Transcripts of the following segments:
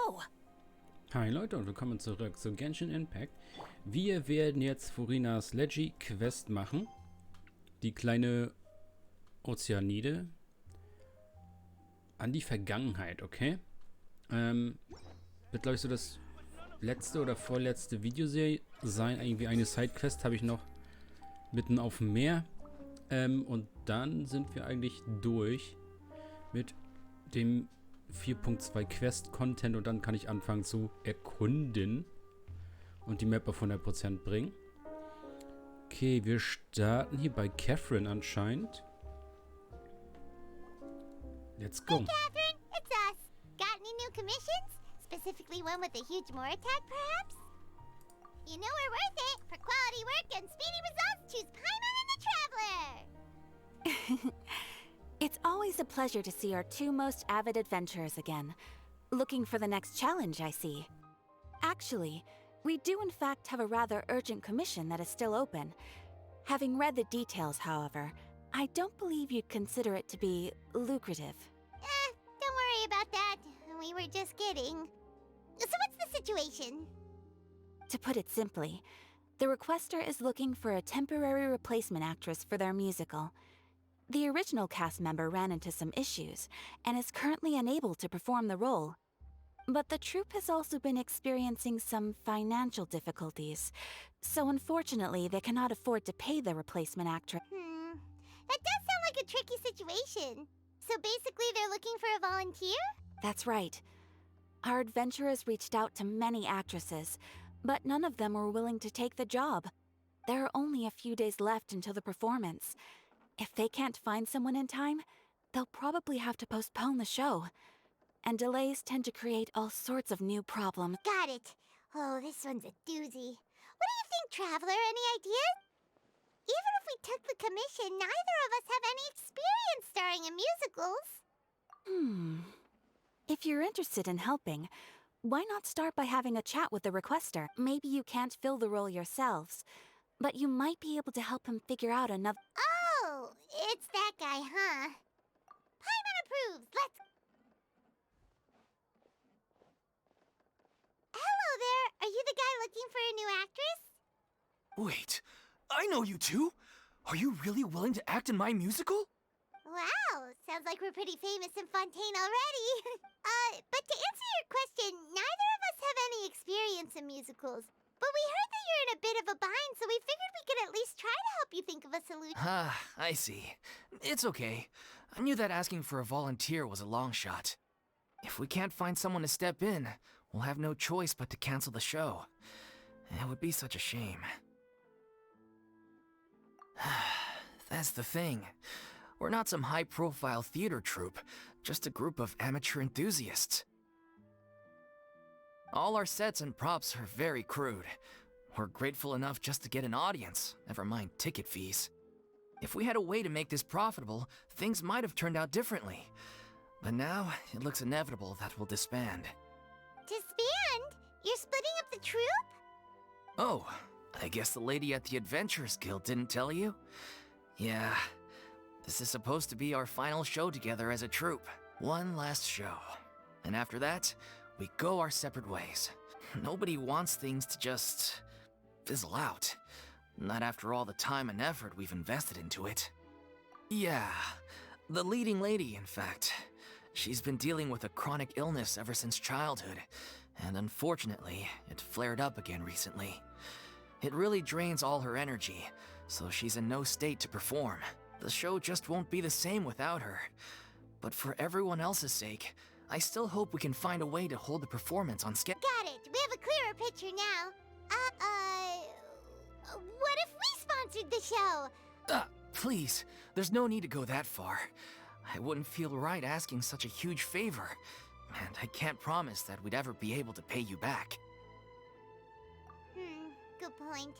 go! Hi Leute und willkommen zurück zu Genshin Impact. Wir werden jetzt Furinas Leggy-Quest machen. Die kleine Okeanide an die Vergangenheit, okay? Wird glaube ich so das letzte oder vorletzte Video sein. Irgendwie eine Sidequest habe ich noch mitten auf dem Meer. Und dann sind wir eigentlich durch mit dem 4.2 Quest-Content und dann kann ich anfangen zu erkunden und die Map auf 100% bringen. Okay, wir starten hier bei Catherine anscheinend. Let's go. Hey Catherine, it's us. Got any new commissions? Specifically one with a huge more attack, perhaps? You know we're worth it. For quality work and speedy results, choose Paimon and the Traveler. It's always a pleasure to see our two most avid adventurers again. Looking for the next challenge, I see. Actually, we do in fact have a rather urgent commission that is still open. Having read the details, however, I don't believe you'd consider it to be lucrative. Don't worry about that. We were just kidding. So what's the situation? To put it simply, the requester is looking for a temporary replacement actress for their musical. The original cast member ran into some issues and is currently unable to perform the role. But the troupe has also been experiencing some financial difficulties, so unfortunately they cannot afford to pay the replacement actress. That does sound like a tricky situation. So basically they're looking for a volunteer? That's right. Our adventurers reached out to many actresses, but none of them were willing to take the job. There are only a few days left until the performance. If they can't find someone in time, they'll probably have to postpone the show. And delays tend to create all sorts of new problems. Got it. Oh, this one's a doozy. What do you think, Traveler? Any ideas? Even if we took the commission, neither of us have any experience starring in musicals. If you're interested in helping, why not start by having a chat with the requester? Maybe you can't fill the role yourselves, but you might be able to help him figure out another... Oh, it's that guy, huh? Paimon approves. Let's... Hello there. Are you the guy looking for a new actress? Wait, I know you two! Are you really willing to act in my musical? Wow, sounds like we're pretty famous in Fontaine already. But to answer your question, neither of us have any experience in musicals. But we heard that you're in a bit of a bind, so we figured we could at least try to help you think of a solution. I see. It's okay. I knew that asking for a volunteer was a long shot. If we can't find someone to step in, we'll have no choice but to cancel the show. It would be such a shame. That's the thing. We're not some high-profile theater troupe, just a group of amateur enthusiasts. All our sets and props are very crude. We're grateful enough just to get an audience, never mind ticket fees. If we had a way to make this profitable, things might have turned out differently. But now, it looks inevitable that we'll disband. Disband? You're splitting up the troupe? Oh, I guess the lady at the Adventurers Guild didn't tell you? Yeah, this is supposed to be our final show together as a troupe. One last show. And after that, we go our separate ways. Nobody wants things to just fizzle out. Not after all the time and effort we've invested into it. Yeah, the leading lady, in fact. She's been dealing with a chronic illness ever since childhood, and unfortunately, it flared up again recently. It really drains all her energy, so she's in no state to perform. The show just won't be the same without her. But for everyone else's sake, I still hope we can find a way to hold the performance on schedule. Got it. We have a clearer picture now. What if we sponsored the show? Please, there's no need to go that far. I wouldn't feel right asking such a huge favor, and I can't promise that we'd ever be able to pay you back. Good point.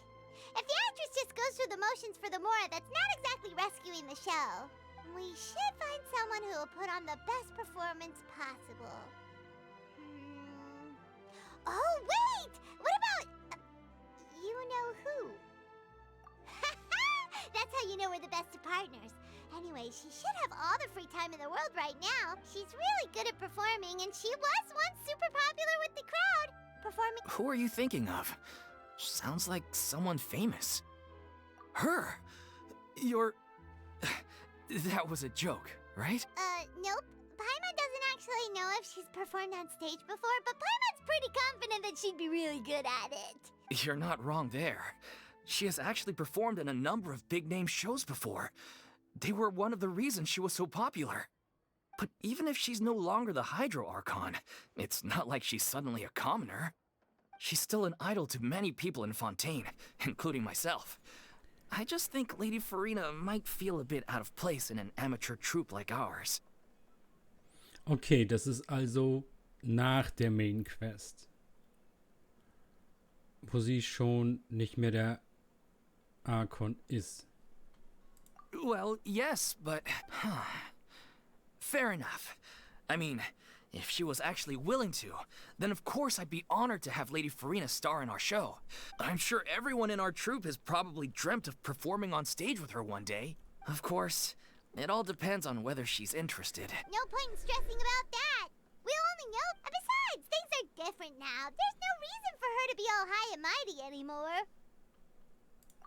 If the actress just goes through the motions for the Mora, that's not exactly rescuing the show. We should find someone who will put on the best performance possible. Oh, wait! What about... you know who? That's how you know we're the best of partners. Anyway, she should have all the free time in the world right now. She's really good at performing, and she was once super popular Who are you thinking of? Sounds like someone famous. Her? You're... That was a joke, right? Nope. Paimon doesn't actually know if she's performed on stage before, but Paimon's pretty confident that she'd be really good at it. You're not wrong there. She has actually performed in a number of big-name shows before. They were one of the reasons she was so popular. But even if she's no longer the Hydro Archon, it's not like she's suddenly a commoner. She's still an idol to many people in Fontaine, including myself. I just think Lady Furina might feel a bit out of place in an amateur troupe like ours. Okay, das ist also nach der Main Quest, wo sie schon nicht mehr der Archon ist. Well, yes, but... Fair enough. I mean, if she was actually willing to, then of course I'd be honored to have Lady Furina star in our show. I'm sure everyone in our troupe has probably dreamt of performing on stage with her one day. Of course, it all depends on whether she's interested. No point in stressing about that. We'll only know. And besides, things are different now. There's no reason for her to be all high and mighty anymore.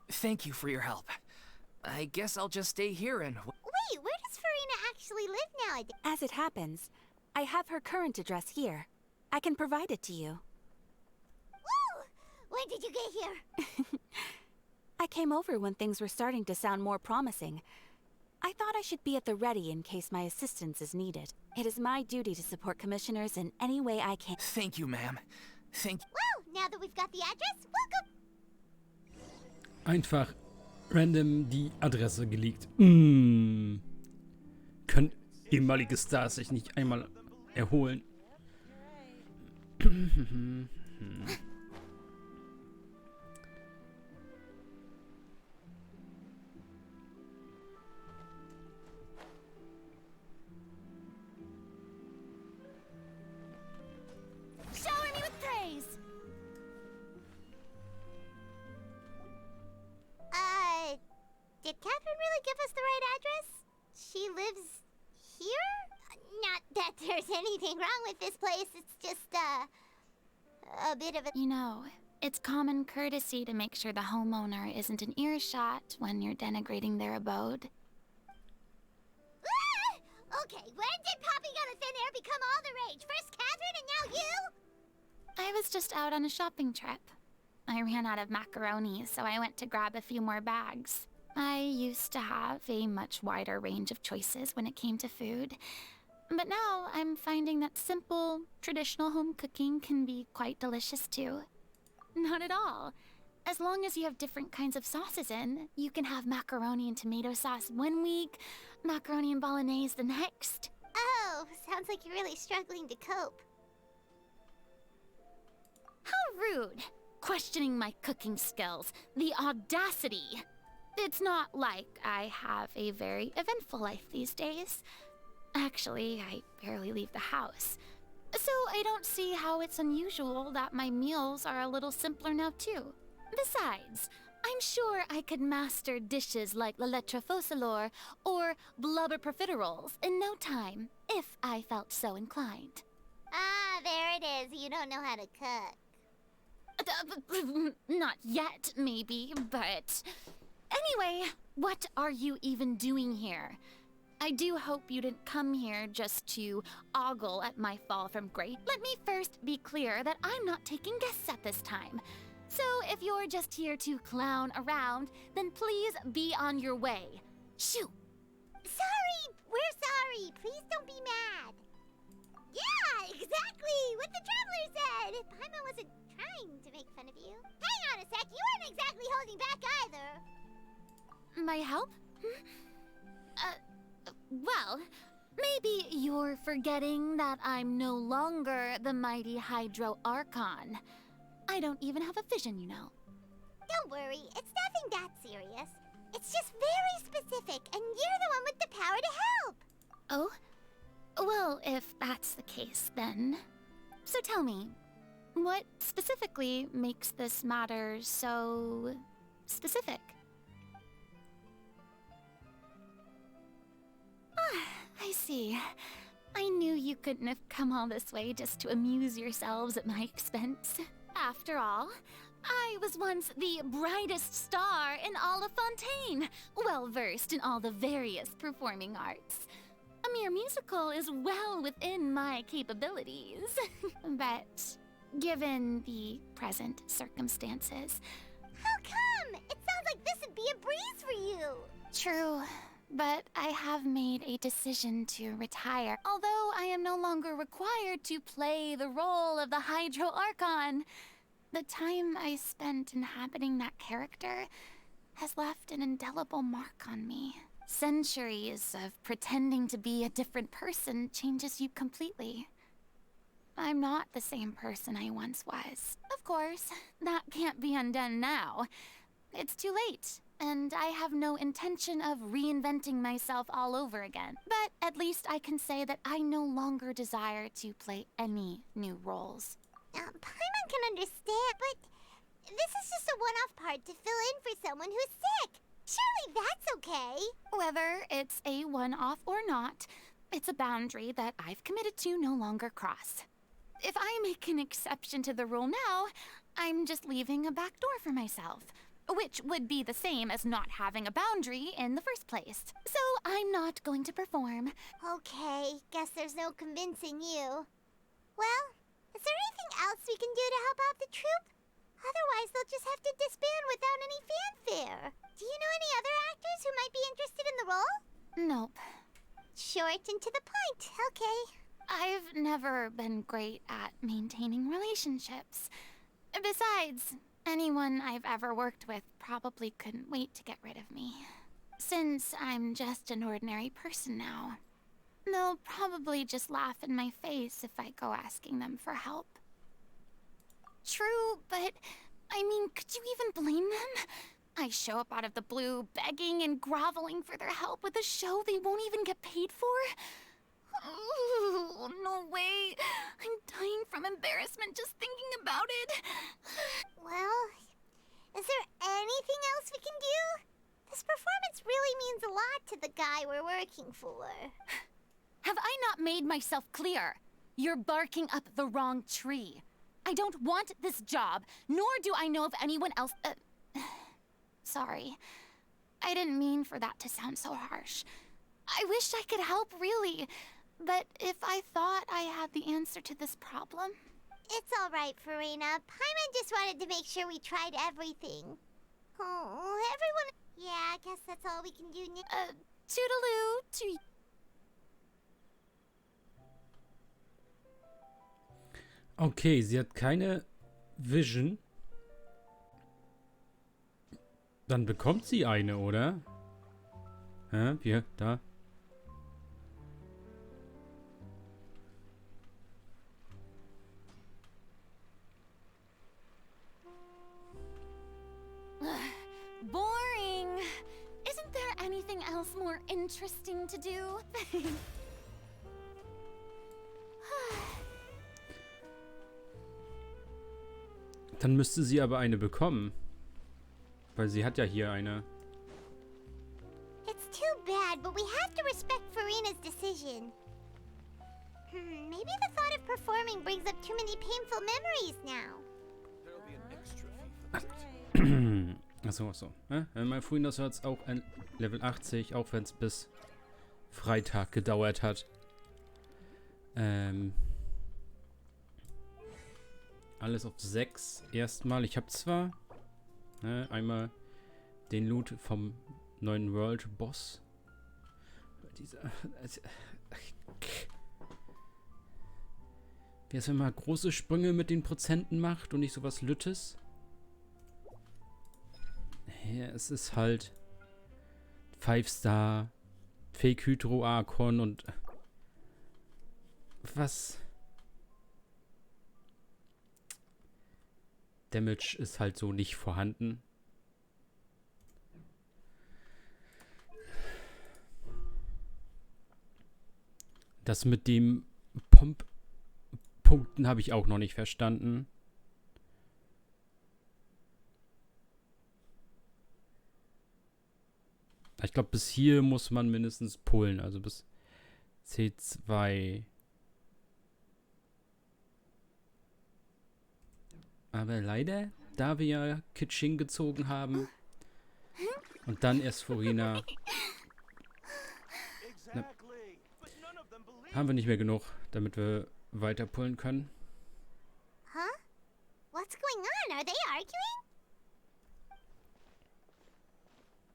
Thank you for your help. I guess I'll just stay here and... Wait, where does Furina actually live nowadays? As it happens, I have her current address here. I can provide it to you. Woo! When did you get here? I came over when things were starting to sound more promising. I thought I should be at the ready in case my assistance is needed. It is my duty to support commissioners in any way I can. Thank you, ma'am. Thank... Well, now that we've got the address, we'll go... Einfach random die Adresse geleakt. Können ehemalige Stars sich nicht einmal erholen? Shower me with praise! Did Catherine really give us the right address? She lives here? Not that there's anything wrong with this place, it's just, a bit of a... You know, it's common courtesy to make sure the homeowner isn't an earshot when you're denigrating their abode. Ah! Okay, when did popping out of thin air become all the rage? First Catherine and now you? I was just out on a shopping trip. I ran out of macaroni, so I went to grab a few more bags. I used to have a much wider range of choices when it came to food. But now I'm finding that simple, traditional home cooking can be quite delicious too. Not at all. As long as you have different kinds of sauces in, you can have macaroni and tomato sauce one week, macaroni and bolognese the next. Oh, sounds like you're really struggling to cope. How rude! Questioning my cooking skills. The audacity! It's not like I have a very eventful life these days. Actually, I barely leave the house. So I don't see how it's unusual that my meals are a little simpler now too. Besides, I'm sure I could master dishes like la lettre faucilor or blubber profiteroles in no time, if I felt so inclined. Ah, there it is. You don't know how to cook. Not yet, maybe, but... Anyway, what are you even doing here? I do hope you didn't come here just to ogle at my fall from grace. Let me first be clear that I'm not taking guests at this time. So if you're just here to clown around, then please be on your way. Shoo! Sorry! We're sorry! Please don't be mad! Yeah, exactly! What the Traveler said! Paimon wasn't trying to make fun of you. Hang on a sec, you weren't exactly holding back either. My help? Well, maybe you're forgetting that I'm no longer the mighty Hydro Archon. I don't even have a vision, you know. Don't worry, it's nothing that serious. It's just very specific, and you're the one with the power to help. Oh? Well, if that's the case, then. So tell me, what specifically makes this matter so... specific? I see. I knew you couldn't have come all this way just to amuse yourselves at my expense. After all, I was once the brightest star in all of Fontaine, well versed in all the various performing arts. A mere musical is well within my capabilities. But given the present circumstances... How come? It sounds like this would be a breeze for you. True, but I have made a decision to retire. Although I am no longer required to play the role of the Hydro Archon, the time I spent inhabiting that character has left an indelible mark on me. Centuries of pretending to be a different person changes you completely. I'm not the same person I once was. Of course, that can't be undone now. It's too late, and I have no intention of reinventing myself all over again. But at least I can say that I no longer desire to play any new roles. Paimon can understand, but this is just a one-off part to fill in for someone who's sick. Surely that's okay. Whether it's a one-off or not, it's a boundary that I've committed to no longer cross. If I make an exception to the rule now, I'm just leaving a back door for myself, which would be the same as not having a boundary in the first place. So I'm not going to perform. Okay, guess there's no convincing you. Well, is there anything else we can do to help out the troupe? Otherwise, they'll just have to disband without any fanfare. Do you know any other actors who might be interested in the role? Nope. Short and to the point, okay. I've never been great at maintaining relationships. Besides, anyone I've ever worked with probably couldn't wait to get rid of me. Since I'm just an ordinary person now, they'll probably just laugh in my face if I go asking them for help. True, but I mean, could you even blame them? I show up out of the blue, begging and groveling for their help with a show they won't even get paid for? Oh, no way. I'm dying from embarrassment just thinking about it. Well, is there anything else we can do? This performance really means a lot to the guy we're working for. Have I not made myself clear? You're barking up the wrong tree. I don't want this job, nor do I know of anyone else. Sorry. I didn't mean for that to sound so harsh. I wish I could help, really. But if I thought I had the answer to this problem... It's all right, Furina. Paimon just wanted to make sure we tried everything. Oh, everyone... Yeah, I guess that's all we can do now. Toodaloo to... Okay, sie hat keine Vision. Dann bekommt sie eine, oder? Hä? Hier, da. Boring. Isn't there anything else more interesting to do? Dann müsste sie aber eine bekommen. Weil sie hat ja hier eine. It's too bad, but we have to respect Furina's decision. Maybe the thought of performing brings up too many painful memories now. Achso, achso. Mein Furina hat es auch ein Level 80, auch wenn es bis Freitag gedauert hat. Alles auf 6 erstmal. Ich habe zwar einmal den Loot vom neuen World-Boss. Wie es, wenn man große Sprünge mit den Prozenten macht und nicht sowas Lüttes? Ja, es ist halt 5-Star, Fake Hydro Archon und was? Damage ist halt so nicht vorhanden. Das mit dem Pomp-Punkten habe ich auch noch nicht verstanden. Ich glaube, bis hier muss man mindestens pullen, also bis C2. Aber leider, da wir ja Kitsching gezogen haben und dann erst Furina, haben wir nicht mehr genug, damit wir weiterpullen können. Huh? What's going on? Are they arguing?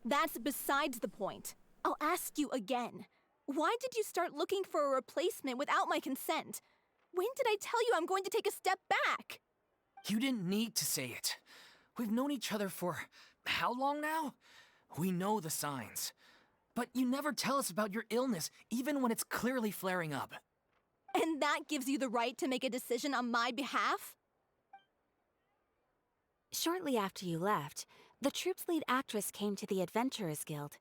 That's besides the point. I'll ask you again. Why did you start looking for a replacement without my consent? When did I tell you I'm going to take a step back? You didn't need to say it. We've known each other for how long now? We know the signs. But you never tell us about your illness, even when it's clearly flaring up. And that gives you the right to make a decision on my behalf? Shortly after you left, the troupe's lead actress came to the Adventurers Guild.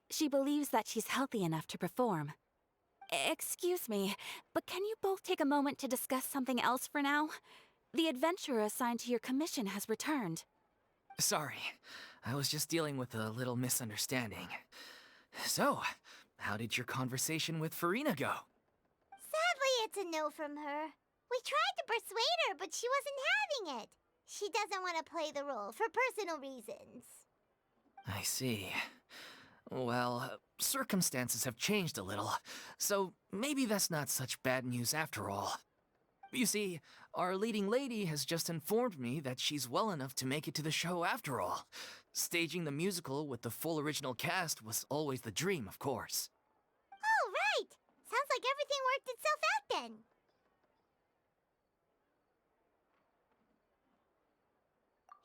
She believes that she's healthy enough to perform. Excuse me, but can you both take a moment to discuss something else for now? The adventurer assigned to your commission has returned. Sorry, I was just dealing with a little misunderstanding. So, how did your conversation with Furina go? Sadly, it's a no from her. We tried to persuade her, but she wasn't having it. She doesn't want to play the role for personal reasons. I see. Well, circumstances have changed a little, so maybe that's not such bad news after all. You see, our leading lady has just informed me that she's well enough to make it to the show after all. Staging the musical with the full original cast was always the dream, of course. Oh, right! Sounds like everything worked itself out then.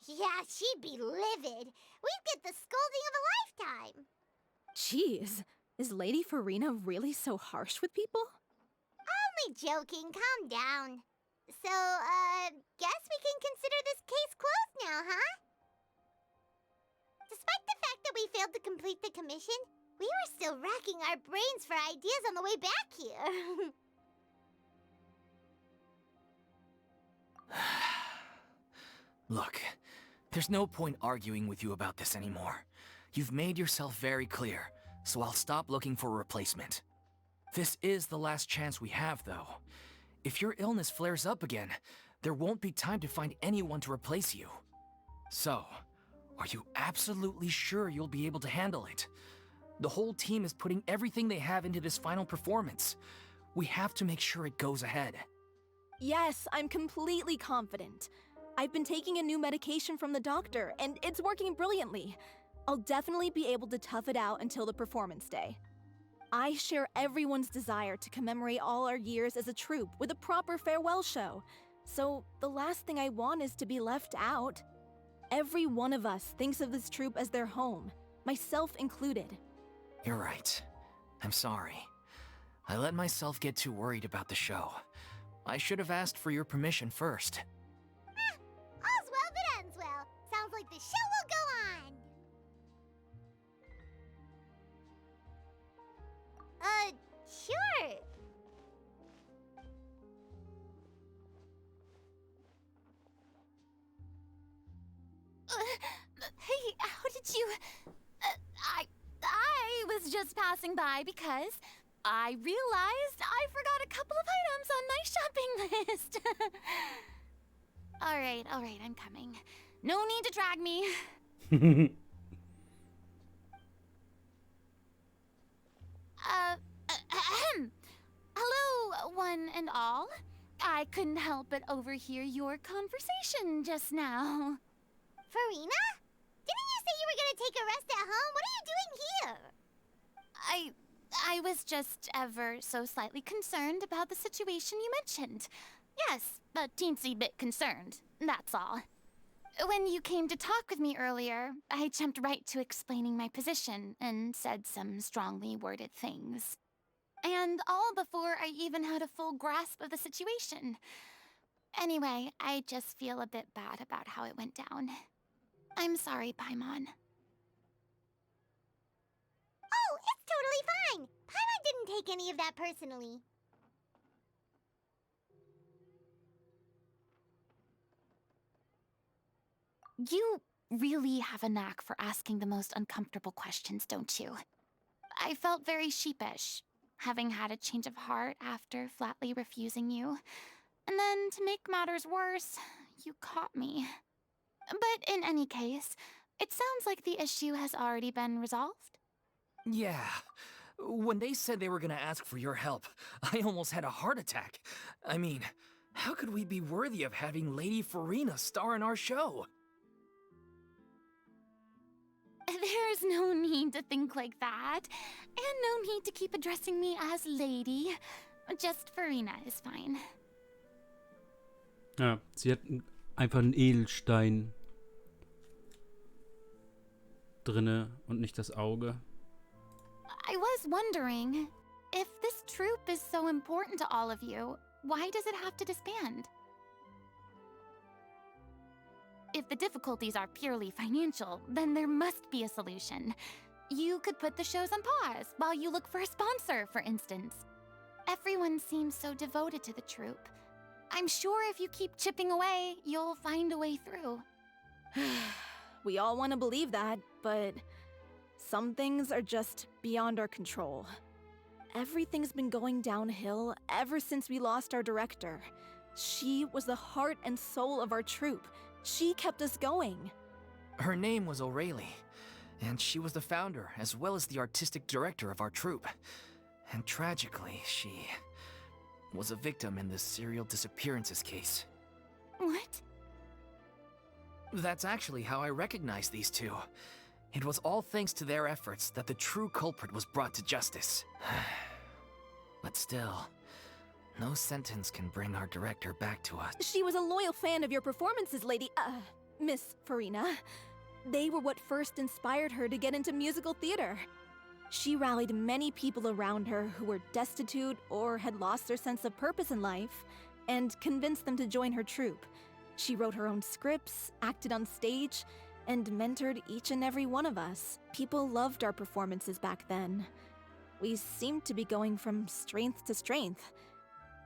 Yeah, she'd be livid. We'd get the scolding of a lifetime. Jeez, is Lady Furina really so harsh with people? Only joking, calm down. So, guess we can consider this case closed now, huh? Despite the fact that we failed to complete the commission, we were still racking our brains for ideas on the way back here. Look, there's no point arguing with you about this anymore. You've made yourself very clear, so I'll stop looking for a replacement. This is the last chance we have, though. If your illness flares up again, there won't be time to find anyone to replace you. So, are you absolutely sure you'll be able to handle it? The whole team is putting everything they have into this final performance. We have to make sure it goes ahead. Yes, I'm completely confident. I've been taking a new medication from the doctor, and it's working brilliantly. I'll definitely be able to tough it out until the performance day. I share everyone's desire to commemorate all our years as a troupe with a proper farewell show. So the last thing I want is to be left out. Every one of us thinks of this troupe as their home, myself included. You're right. I'm sorry. I let myself get too worried about the show. I should have asked for your permission first. All's well that ends well. Sounds like the show will go on. Sure. Hey, how did you... I was just passing by because I realized I forgot a couple of items on my shopping list. All right, I'm coming. No need to drag me. Hello, one and all. I couldn't help but overhear your conversation just now. Furina? Didn't you say you were gonna take a rest at home? What are you doing here? I was just ever so slightly concerned about the situation you mentioned. Yes, a teensy bit concerned, that's all. When you came to talk with me earlier, I jumped right to explaining my position and said some strongly worded things. And all before I even had a full grasp of the situation. Anyway, I just feel a bit bad about how it went down. I'm sorry, Paimon. Oh, it's totally fine. Paimon didn't take any of that personally. You really have a knack for asking the most uncomfortable questions, don't you? I felt very sheepish, having had a change of heart after flatly refusing you. And then, to make matters worse, you caught me. But in any case, it sounds like the issue has already been resolved. Yeah. When they said they were gonna ask for your help, I almost had a heart attack. I mean, how could we be worthy of having Lady Furina star in our show? There's no need to think like that, and no need to keep addressing me as lady. Just Furina is fine. Ja, sie hat einfach einen Edelstein drinne und nicht das Auge. I was wondering, if this troupe is so important to all of you, why does it have to disband? If the difficulties are purely financial, then there must be a solution. You could put the shows on pause while you look for a sponsor, for instance. Everyone seems so devoted to the troupe. I'm sure if you keep chipping away, you'll find a way through. We all want to believe that, but some things are just beyond our control. Everything's been going downhill ever since we lost our director. She was the heart and soul of our troupe. She kept us going. Her name was O'Reilly, and she was the founder as well as the artistic director of our troupe. And tragically, she was a victim in this serial disappearances case. What? That's actually how I recognized these two. It was all thanks to their efforts that the true culprit was brought to justice. But still, no sentence can bring our director back to us. She was a loyal fan of your performances, Miss Furina. They were what first inspired her to get into musical theater. She rallied many people around her who were destitute or had lost their sense of purpose in life, and convinced them to join her troupe. She wrote her own scripts, acted on stage, and mentored each and every one of us. People loved our performances back then. We seemed to be going from strength to strength.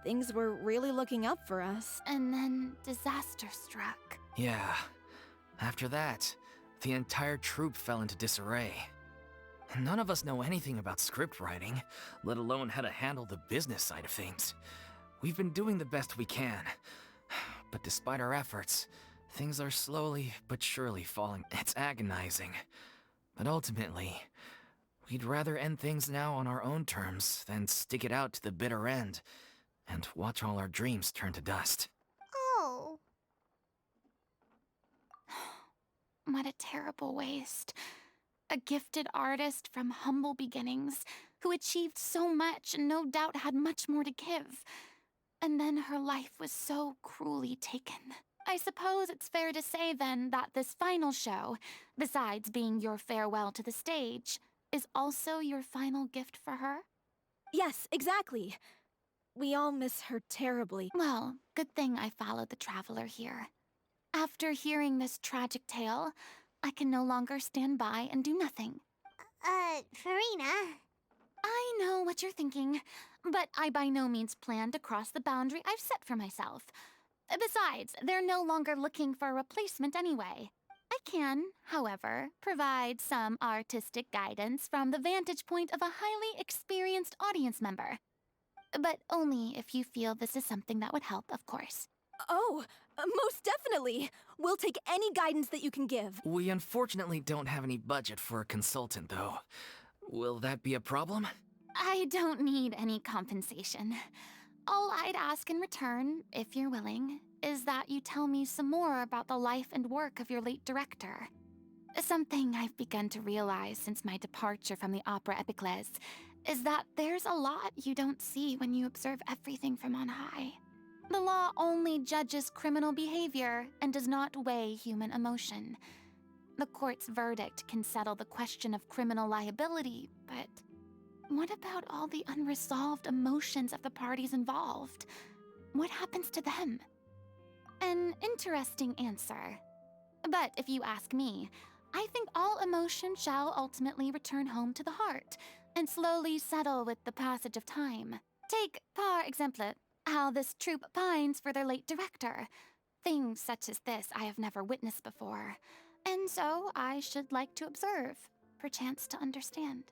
Things were really looking up for us. And then disaster struck. Yeah. After that, the entire troupe fell into disarray. None of us know anything about script writing, let alone how to handle the business side of things. We've been doing the best we can. But despite our efforts, things are slowly but surely falling. It's agonizing. But ultimately, we'd rather end things now on our own terms than stick it out to the bitter end and watch all our dreams turn to dust. Oh. What a terrible waste. A gifted artist from humble beginnings who achieved so much and no doubt had much more to give. And then her life was so cruelly taken. I suppose it's fair to say then that this final show, besides being your farewell to the stage, is also your final gift for her? Yes, exactly. We all miss her terribly. Well, good thing I followed the traveler here. After hearing this tragic tale, I can no longer stand by and do nothing. Furina. I know what you're thinking, but I by no means plan to cross the boundary I've set for myself. Besides, they're no longer looking for a replacement anyway. I can, however, provide some artistic guidance from the vantage point of a highly experienced audience member. But only if you feel this is something that would help, of course. Oh, most definitely. We'll take any guidance that you can give. We unfortunately don't have any budget for a consultant, though. Will that be a problem? I don't need any compensation. All I'd ask in return, if you're willing, is that you tell me some more about the life and work of your late director. Something I've begun to realize since my departure from the opera Epicles is that there's a lot you don't see when you observe everything from on high. The law only judges criminal behavior and does not weigh human emotion. The court's verdict can settle the question of criminal liability, but what about all the unresolved emotions of the parties involved? What happens to them? An interesting answer. But if you ask me, I think all emotion shall ultimately return home to the heart and slowly settle with the passage of time. Take, par exemple, how this troupe pines for their late director. Things such as this I have never witnessed before, and so I should like to observe, perchance to understand.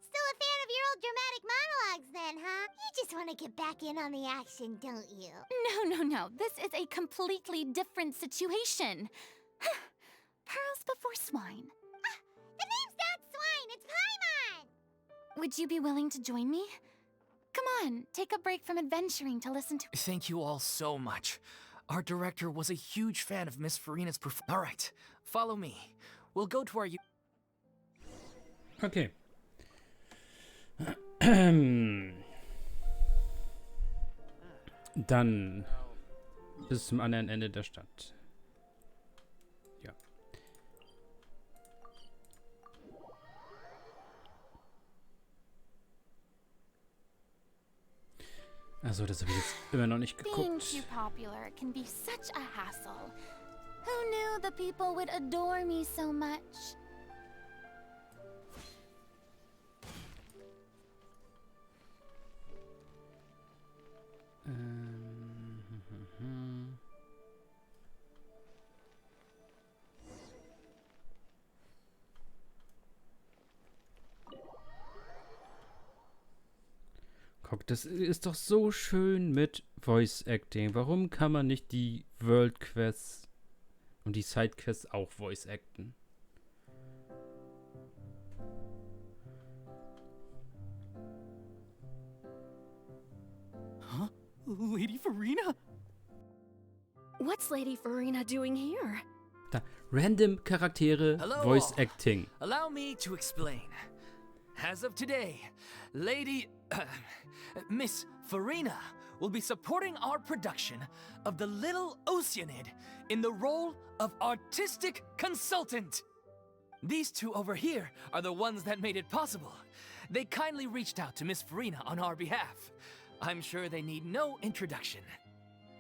Still a fan of your old dramatic monologues then, huh? You just want to get back in on the action, don't you? No. This is a completely different situation. Pearls before swine. The name's not Swine, it's Paimon! Would you be willing to join me? Come on, take a break from adventuring to listen to. Thank you all so much. Our director was a huge fan of Miss Furina's performance. All right, follow me. We'll go to our... Okay. Dann bis zum anderen Ende der Stadt. Ja. Also, das habe ich jetzt immer noch nicht Being geguckt. too popular can be such a hassle. Who knew the people would adore me so much? Guck, das ist doch so schön mit Voice Acting. Warum kann man nicht die World Quests und die Side Quests auch Voice acten? Huh? Lady Furina? What's Lady Furina doing here? Da, random Charaktere, Hello Voice all. Acting. Allow me to explain. As of today, Miss Furina will be supporting our production of the Little Oceanide in the role of artistic consultant. These two over here are the ones that made it possible. They kindly reached out to Miss Furina on our behalf. I'm sure they need no introduction.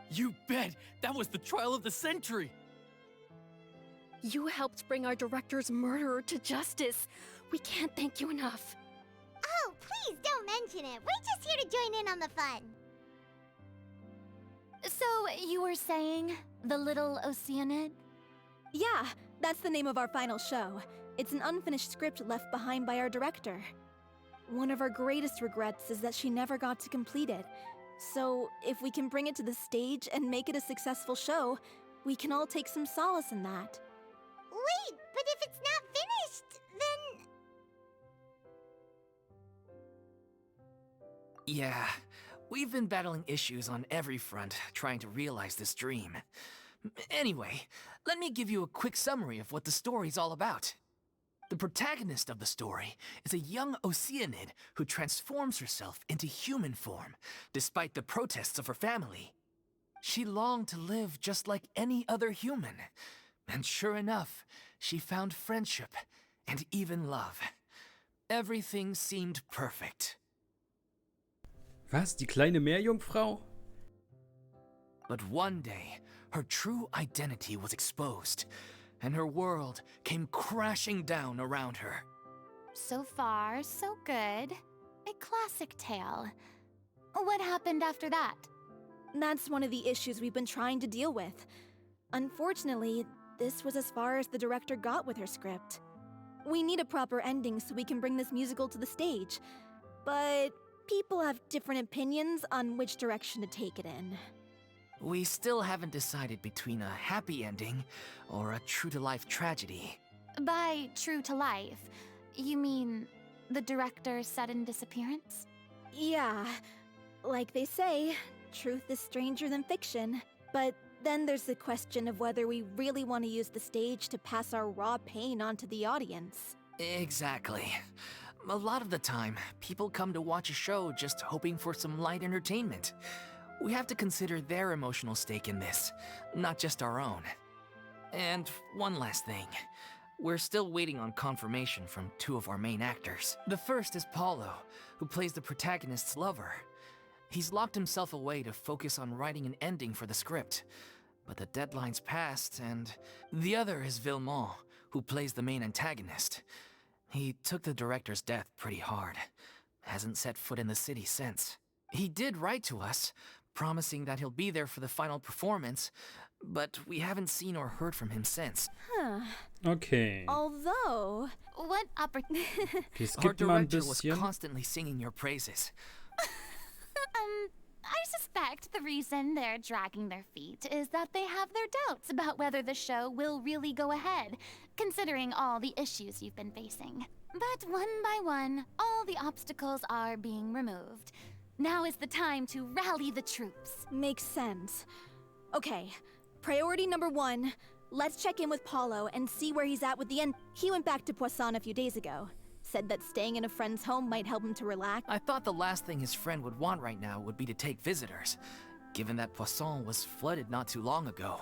You bet! That was the trial of the century! You helped bring our director's murderer to justice. We can't thank you enough. Oh, please don't mention it. We're just here to join in on the fun. So, you were saying the Little Oceanide? Yeah, that's the name of our final show. It's an unfinished script left behind by our director. One of our greatest regrets is that she never got to complete it. So, if we can bring it to the stage and make it a successful show, we can all take some solace in that. Wait, but if it's not finished, then... Yeah, we've been battling issues on every front trying to realize this dream. Anyway, let me give you a quick summary of what the story's all about. The protagonist of the story is a young Oceanide who transforms herself into human form, despite the protests of her family. She longed to live just like any other human, and sure enough, she found friendship and even love. Everything seemed perfect. Was? Die kleine Meerjungfrau? But one day, her true identity was exposed, and her world came crashing down around her. So far, so good. A classic tale. What happened after that? That's one of the issues we've been trying to deal with. Unfortunately, this was as far as the director got with her script. We need a proper ending so we can bring this musical to the stage. But people have different opinions on which direction to take it in. We still haven't decided between a happy ending or a true-to-life tragedy. By true to life, you mean the director's sudden disappearance? Yeah, like they say, truth is stranger than fiction. But then there's the question of whether we really want to use the stage to pass our raw pain onto the audience. Exactly. A lot of the time, people come to watch a show just hoping for some light entertainment. We have to consider their emotional stake in this, not just our own. And one last thing. We're still waiting on confirmation from two of our main actors. The first is Paulo, who plays the protagonist's lover. He's locked himself away to focus on writing an ending for the script, but the deadline's passed, and... The other is Villemont, who plays the main antagonist. He took the director's death pretty hard. Hasn't set foot in the city since. He did write to us, promising that he'll be there for the final performance, but we haven't seen or heard from him since. Huh. Okay. Although, What Okay, Our skippt mal ein director was bisschen. constantly singing your praises. I suspect the reason they're dragging their feet is that they have their doubts about whether the show will really go ahead, considering all the issues you've been facing. But one by one, all the obstacles are being removed. Now is the time to rally the troops. makes sense. Okay, priority number 1. Let's check in with Paulo and see where he's at with the end. He went back to Poisson a few days ago. Said that staying in a friend's home might help him to relax. I thought the last thing his friend would want right now would be to take visitors, given that Poisson was flooded not too long ago.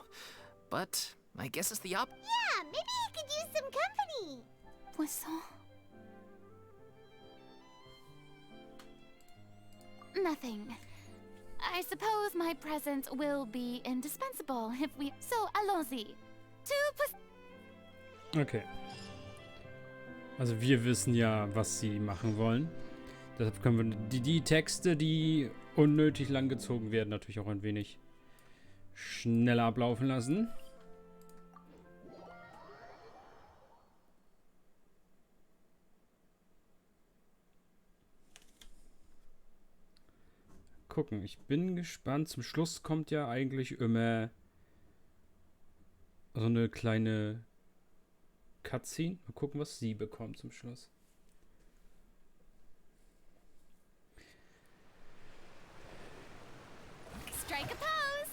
But I guess it's the Yeah, maybe he could use some company. Poisson. Nothing. I suppose my presence will be indispensable if we... So, allons-y. To Okay. Also wir wissen ja, was sie machen wollen. Deshalb können wir die Texte, die unnötig lang gezogen werden, natürlich auch ein wenig schneller ablaufen lassen. Gucken, ich bin gespannt. Zum Schluss kommt ja eigentlich immer so eine kleine Cutscene. Mal gucken, was sie bekommt zum Schluss. strike a pose.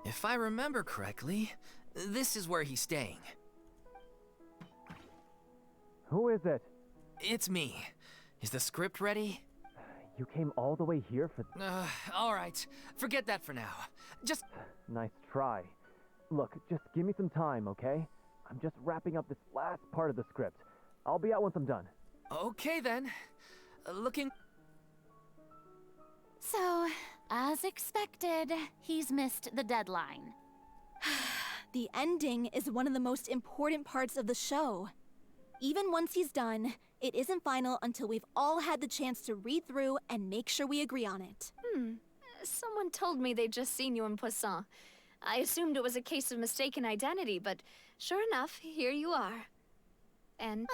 If I remember correctly, this is where he's staying. Who is it? It's me. Is the script ready? You came all the way here for... All right. Forget that for now. Just... Nice try. Look, just give me some time, okay? I'm just wrapping up this last part of the script. I'll be out once I'm done. Okay then. Looking... So, as expected, he's missed the deadline. The ending is one of the most important parts of the show. Even once he's done, it isn't final until we've all had the chance to read through and make sure we agree on it. Someone told me they'd just seen you in Poisson. I assumed it was a case of mistaken identity, but sure enough, here you are. And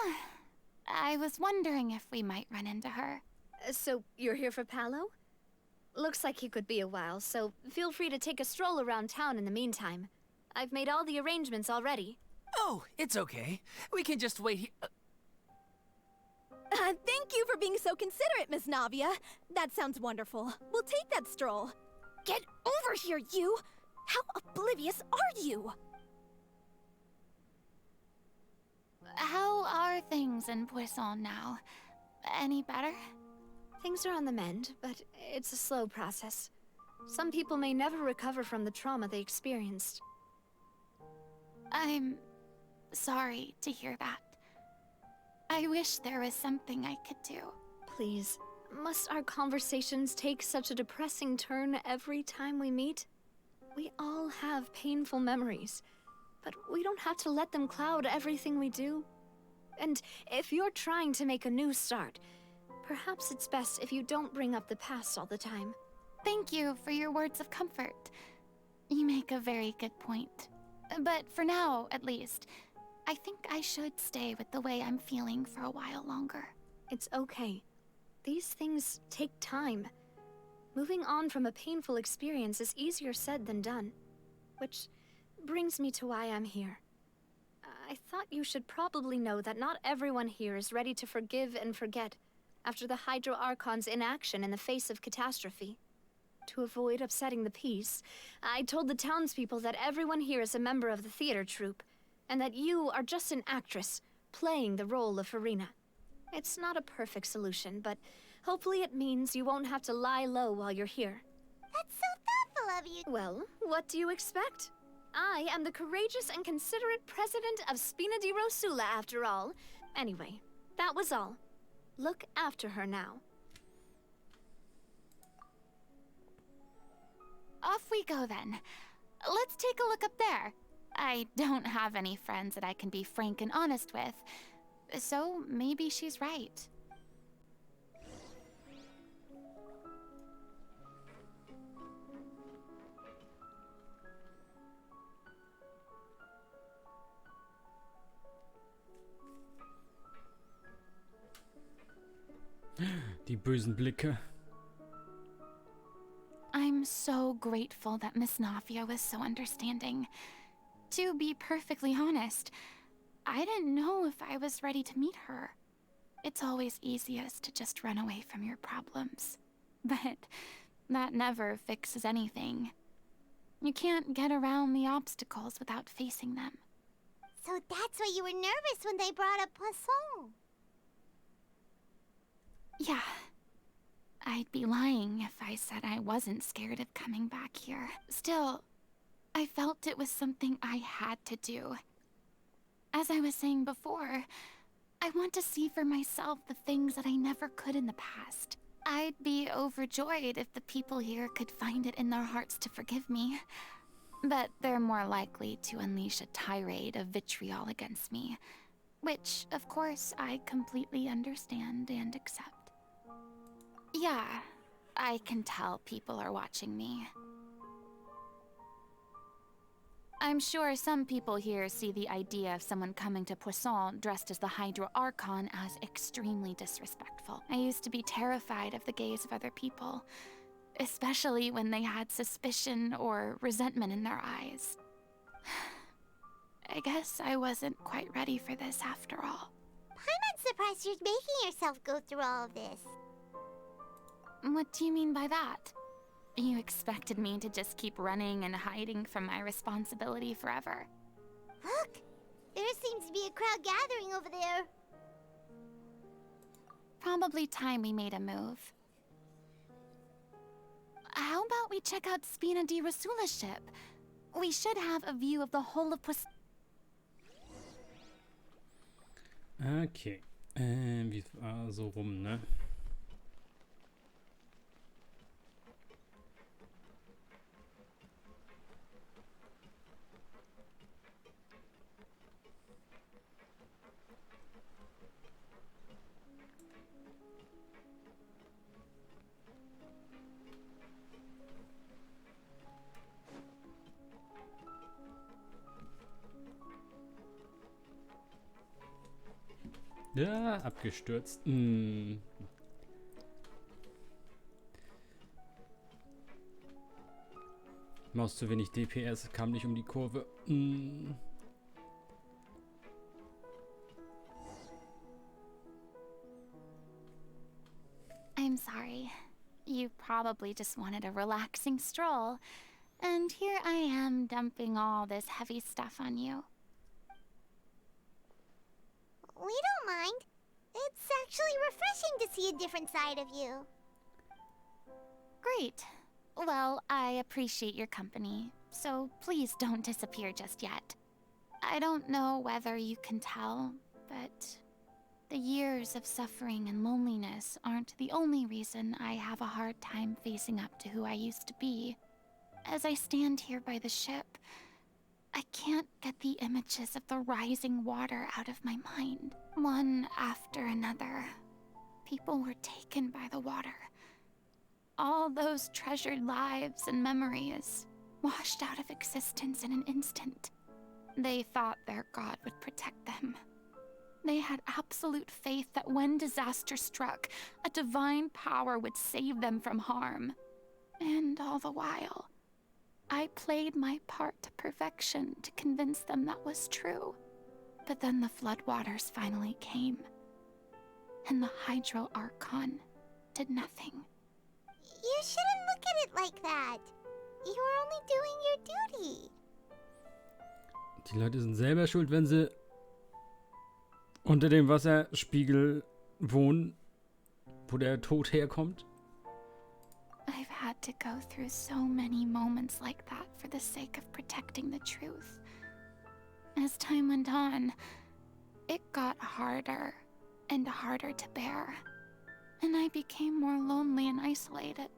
I was wondering if we might run into her. so you're here for Paolo? Looks like he could be a while, so feel free to take a stroll around town in the meantime. I've made all the arrangements already. Oh, it's okay. We can just wait here. Thank you for being so considerate, Miss Navia. That sounds wonderful. We'll take that stroll. Get over here, you! How oblivious are you? How are things in Poisson now? Any better? Things are on the mend, but it's a slow process. Some people may never recover from the trauma they experienced. I'm sorry to hear that. I wish there was something I could do. Please, must our conversations take such a depressing turn every time we meet? We all have painful memories, but we don't have to let them cloud everything we do. And if you're trying to make a new start, perhaps it's best if you don't bring up the past all the time. Thank you for your words of comfort. You make a very good point. But for now, at least, I think I should stay with the way I'm feeling for a while longer. It's okay. These things take time. Moving on from a painful experience is easier said than done. Which brings me to why I'm here. I thought you should probably know that not everyone here is ready to forgive and forget after the Hydro Archon's inaction in the face of catastrophe. To avoid upsetting the peace, I told the townspeople that everyone here is a member of the theater troupe, and that you are just an actress playing the role of Furina. It's not a perfect solution, but hopefully it means you won't have to lie low while you're here. That's so thoughtful of you. Well, what do you expect? I am the courageous and considerate president of Spina di Rosula, after all. Anyway, that was all. Look after her now. Off we go then. Let's take a look up there. I don't have any friends that I can be frank and honest with, so maybe she's right. Die bösen Blicke. I'm so grateful that Miss Nafia was so understanding. To be perfectly honest, I didn't know if I was ready to meet her. It's always easiest to just run away from your problems. But that never fixes anything. You can't get around the obstacles without facing them. So that's why you were nervous when they brought up Poisson. Yeah. I'd be lying if I said I wasn't scared of coming back here. Still, I felt it was something I had to do. As I was saying before, I want to see for myself the things that I never could in the past. I'd be overjoyed if the people here could find it in their hearts to forgive me. But they're more likely to unleash a tirade of vitriol against me, which, of course, I completely understand and accept. Yeah, I can tell people are watching me. I'm sure some people here see the idea of someone coming to Poisson dressed as the Hydro Archon as extremely disrespectful. I used to be terrified of the gaze of other people, especially when they had suspicion or resentment in their eyes. I guess I wasn't quite ready for this after all. I'm not surprised you're making yourself go through all of this. What do you mean by that? You expected me to just keep running and hiding from my responsibility forever. Look! There seems to be a crowd gathering over there. Probably time we made a move. How about we check out Spina di Rosula's ship? We should have a view of the whole of Okay. Wie war so rum, ne? Ja, abgestürzt. Maus zu wenig DPS, kam nicht um die Kurve. I'm sorry. You probably just wanted a relaxing stroll. And here I am dumping all this heavy stuff on you. We don't mind. It's actually refreshing to see a different side of you. Great. Well, I appreciate your company, so please don't disappear just yet. I don't know whether you can tell, but the years of suffering and loneliness aren't the only reason I have a hard time facing up to who I used to be. As I stand here by the ship, I can't get the images of the rising water out of my mind. One after another, people were taken by the water. All those treasured lives and memories washed out of existence in an instant. They thought their god would protect them. They had absolute faith that when disaster struck, a divine power would save them from harm. And all the while, I played my part to perfection to convince them that was true. But then the floodwaters finally came, and the Hydro Archon did nothing. You shouldn't look at it like that. You were only doing your duty. Die Leute sind selber schuld, wenn sie unter dem Wasserspiegel wohnen, wo der Tod herkommt. I've had to go through so many moments like that for the sake of protecting the truth. As time went on, it got harder and harder to bear. and I became more lonely and isolated.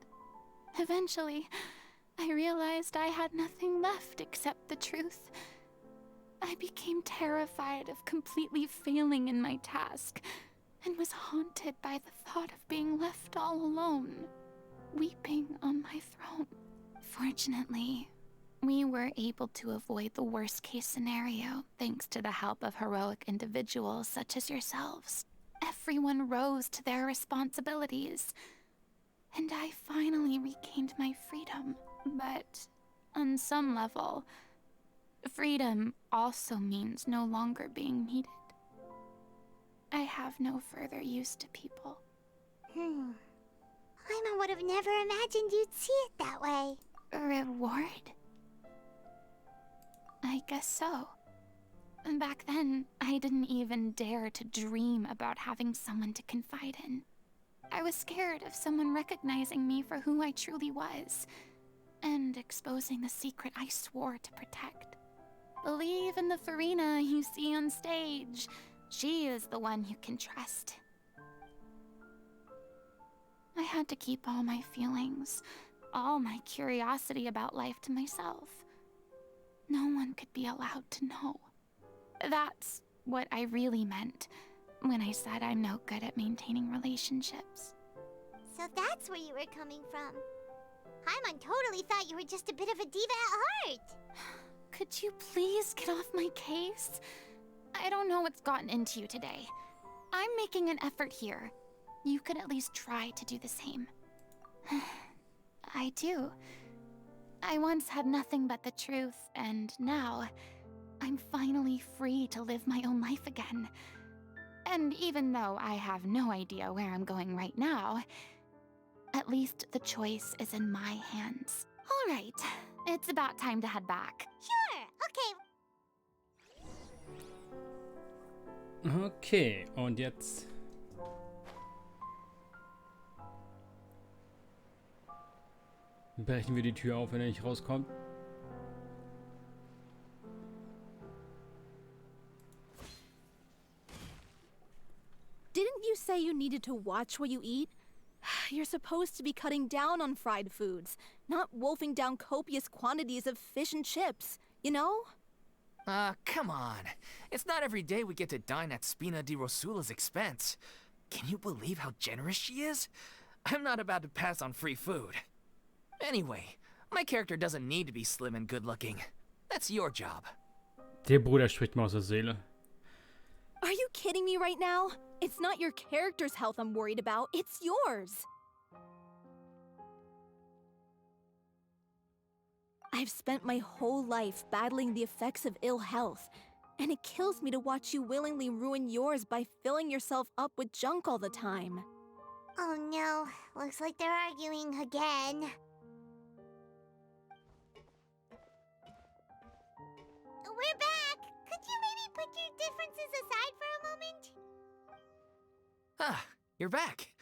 Eventually, I realized I had nothing left except the truth. I became terrified of completely failing in my task, and was haunted by the thought of being left all alone, weeping on my throne. Fortunately, we were able to avoid the worst-case scenario thanks to the help of heroic individuals such as yourselves. Everyone rose to their responsibilities, and I finally regained my freedom. But on some level, freedom also means no longer being needed. I have no further use to people. Paimon would have never imagined you'd see it that way. A reward? I guess so. Back then, I didn't even dare to dream about having someone to confide in. I was scared of someone recognizing me for who I truly was, and exposing the secret I swore to protect. Believe in the Furina you see on stage. She is the one you can trust. I had to keep all my feelings, all my curiosity about life to myself. No one could be allowed to know. That's what I really meant when I said I'm no good at maintaining relationships. So that's where you were coming from. Paimon totally thought you were just a bit of a diva at heart. Could you please get off my case? I don't know what's gotten into you today. I'm making an effort here. You could at least try to do the same. I do. I once had nothing but the truth, and now I'm finally free to live my own life again. And even though I have no idea where I'm going right now, at least the choice is in my hands. All right, it's about time to head back. Sure, okay. Okay, und jetzt... brechen wir die Tür auf, wenn er nicht rauskommt. Didn't you say you needed to watch what you eat? You're supposed to be cutting down on fried foods, not wolfing down copious quantities of fish and chips, you know? Come on. It's not every day we get to dine at Spina di Rosula's expense. Can you believe how generous she is? I'm not about to pass on free food. Anyway, my character doesn't need to be slim and good-looking. That's your job. Der Bruder spricht mir aus der Seele. Are you kidding me right now? It's not your character's health I'm worried about, it's yours. I've spent my whole life battling the effects of ill health, and it kills me to watch you willingly ruin yours by filling yourself up with junk all the time. Oh no, looks like they're arguing again. We're back! Could you maybe put your differences aside for a moment? Ah, you're back.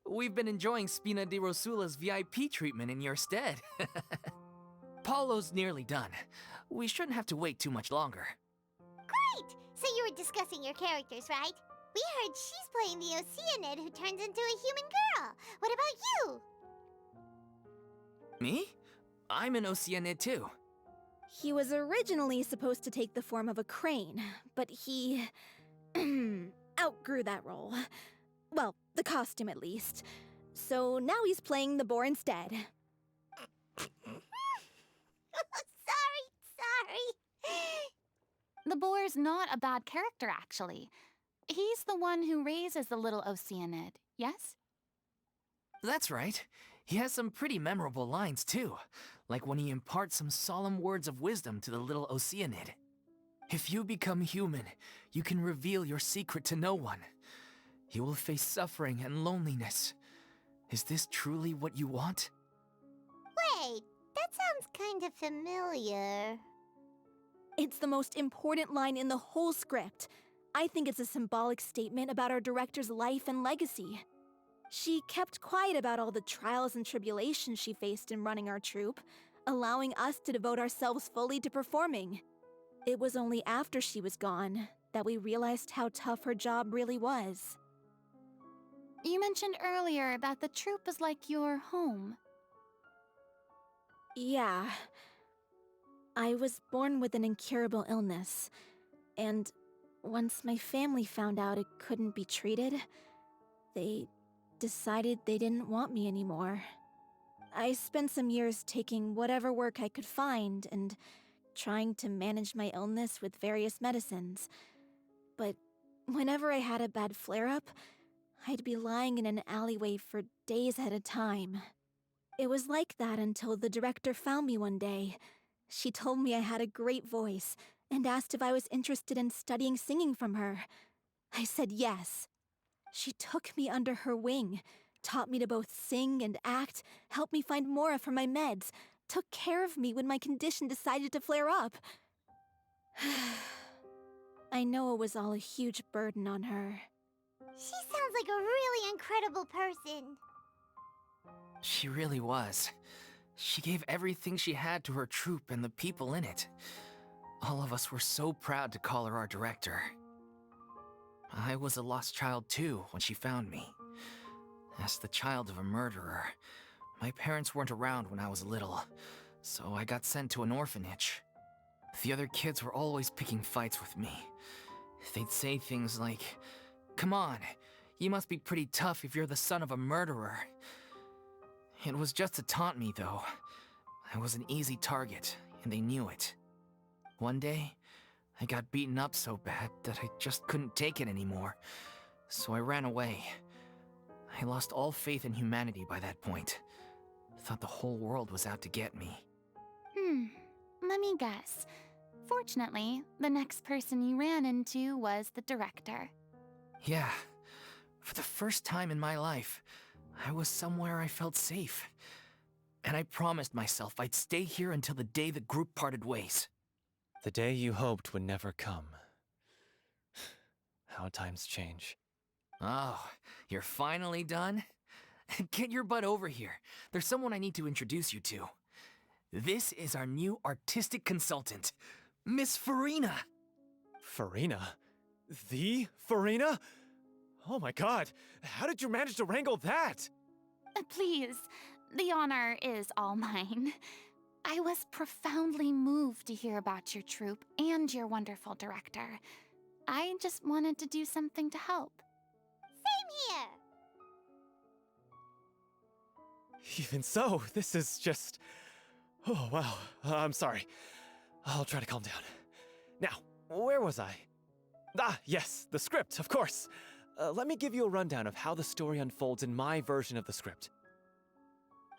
We've been enjoying Spina di Rosula's VIP treatment in your stead. Paulo's nearly done. We shouldn't have to wait too much longer. Great! So you were discussing your characters, right? We heard she's playing the Okeanide who turns into a human girl. What about you? Me? I'm an Okeanide too. He was originally supposed to take the form of a crane, but he outgrew that role. Well, the costume at least. So now he's playing the boar instead. Sorry. The boar's not a bad character, actually. He's the one who raises the little Okeanide, yes? That's right. He has some pretty memorable lines too, like when he imparts some solemn words of wisdom to the little Okeanide. If you become human, you can reveal your secret to no one. You will face suffering and loneliness. Is this truly what you want? Wait, that sounds kind of familiar. It's the most important line in the whole script. I think it's a symbolic statement about our director's life and legacy. She kept quiet about all the trials and tribulations she faced in running our troupe, allowing us to devote ourselves fully to performing. It was only after she was gone that we realized how tough her job really was. You mentioned earlier that the troupe is like your home. Yeah. I was born with an incurable illness, and once my family found out it couldn't be treated, they decided they didn't want me anymore. I spent some years taking whatever work I could find and trying to manage my illness with various medicines. But whenever I had a bad flare-up, I'd be lying in an alleyway for days at a time. It was like that until the director found me one day. She told me I had a great voice and asked if I was interested in studying singing from her. I said yes. She took me under her wing, taught me to both sing and act, helped me find Mora for my meds, took care of me when my condition decided to flare up. I know it was all a huge burden on her. She sounds like a really incredible person. She really was. She gave everything she had to her troupe and the people in it. All of us were so proud to call her our director. I was a lost child too when she found me. As the child of a murderer, my parents weren't around when I was little, so I got sent to an orphanage. The other kids were always picking fights with me. They'd say things like, "Come on, you must be pretty tough if you're the son of a murderer." It was just to taunt me, though. I was an easy target, and they knew it. One day, I got beaten up so bad that I just couldn't take it anymore, so I ran away. I lost all faith in humanity by that point. Thought the whole world was out to get me. Let me guess. Fortunately, the next person you ran into was the director. Yeah, for the first time in my life, I was somewhere I felt safe. And I promised myself I'd stay here until the day the group parted ways. The day you hoped would never come. How times change. Oh, you're finally done? Get your butt over here. There's someone I need to introduce you to. This is our new artistic consultant, Miss Furina. Furina? The Furina? Oh my god, how did you manage to wrangle that? Please, the honor is all mine. I was profoundly moved to hear about your troupe and your wonderful director. I just wanted to do something to help. Same here. Even so, this is just... Oh, wow. I'm sorry. I'll try to calm down. Now, where was I? Ah, yes, the script, of course. Let me give you a rundown of how the story unfolds in my version of the script.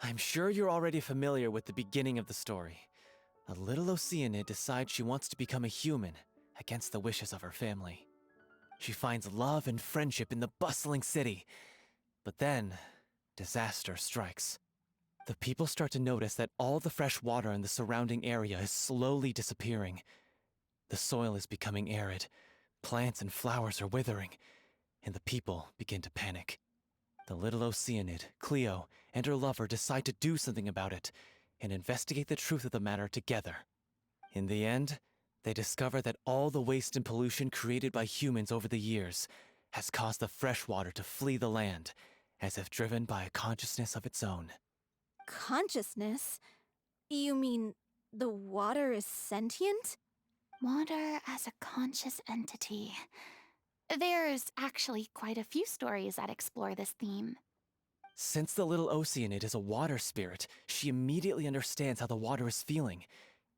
I'm sure you're already familiar with the beginning of the story. A little Okeanide decides she wants to become a human, against the wishes of her family. She finds love and friendship in the bustling city. But then, disaster strikes. The people start to notice that all the fresh water in the surrounding area is slowly disappearing. The soil is becoming arid, plants and flowers are withering, and the people begin to panic. The little Okeanide, Cleo, and her lover decide to do something about it and investigate the truth of the matter together. In the end, they discover that all the waste and pollution created by humans over the years has caused the fresh water to flee the land, as if driven by a consciousness of its own. Consciousness? You mean the water is sentient? Water as a conscious entity. There's actually quite a few stories that explore this theme. Since the little Okeanide is a water spirit, she immediately understands how the water is feeling.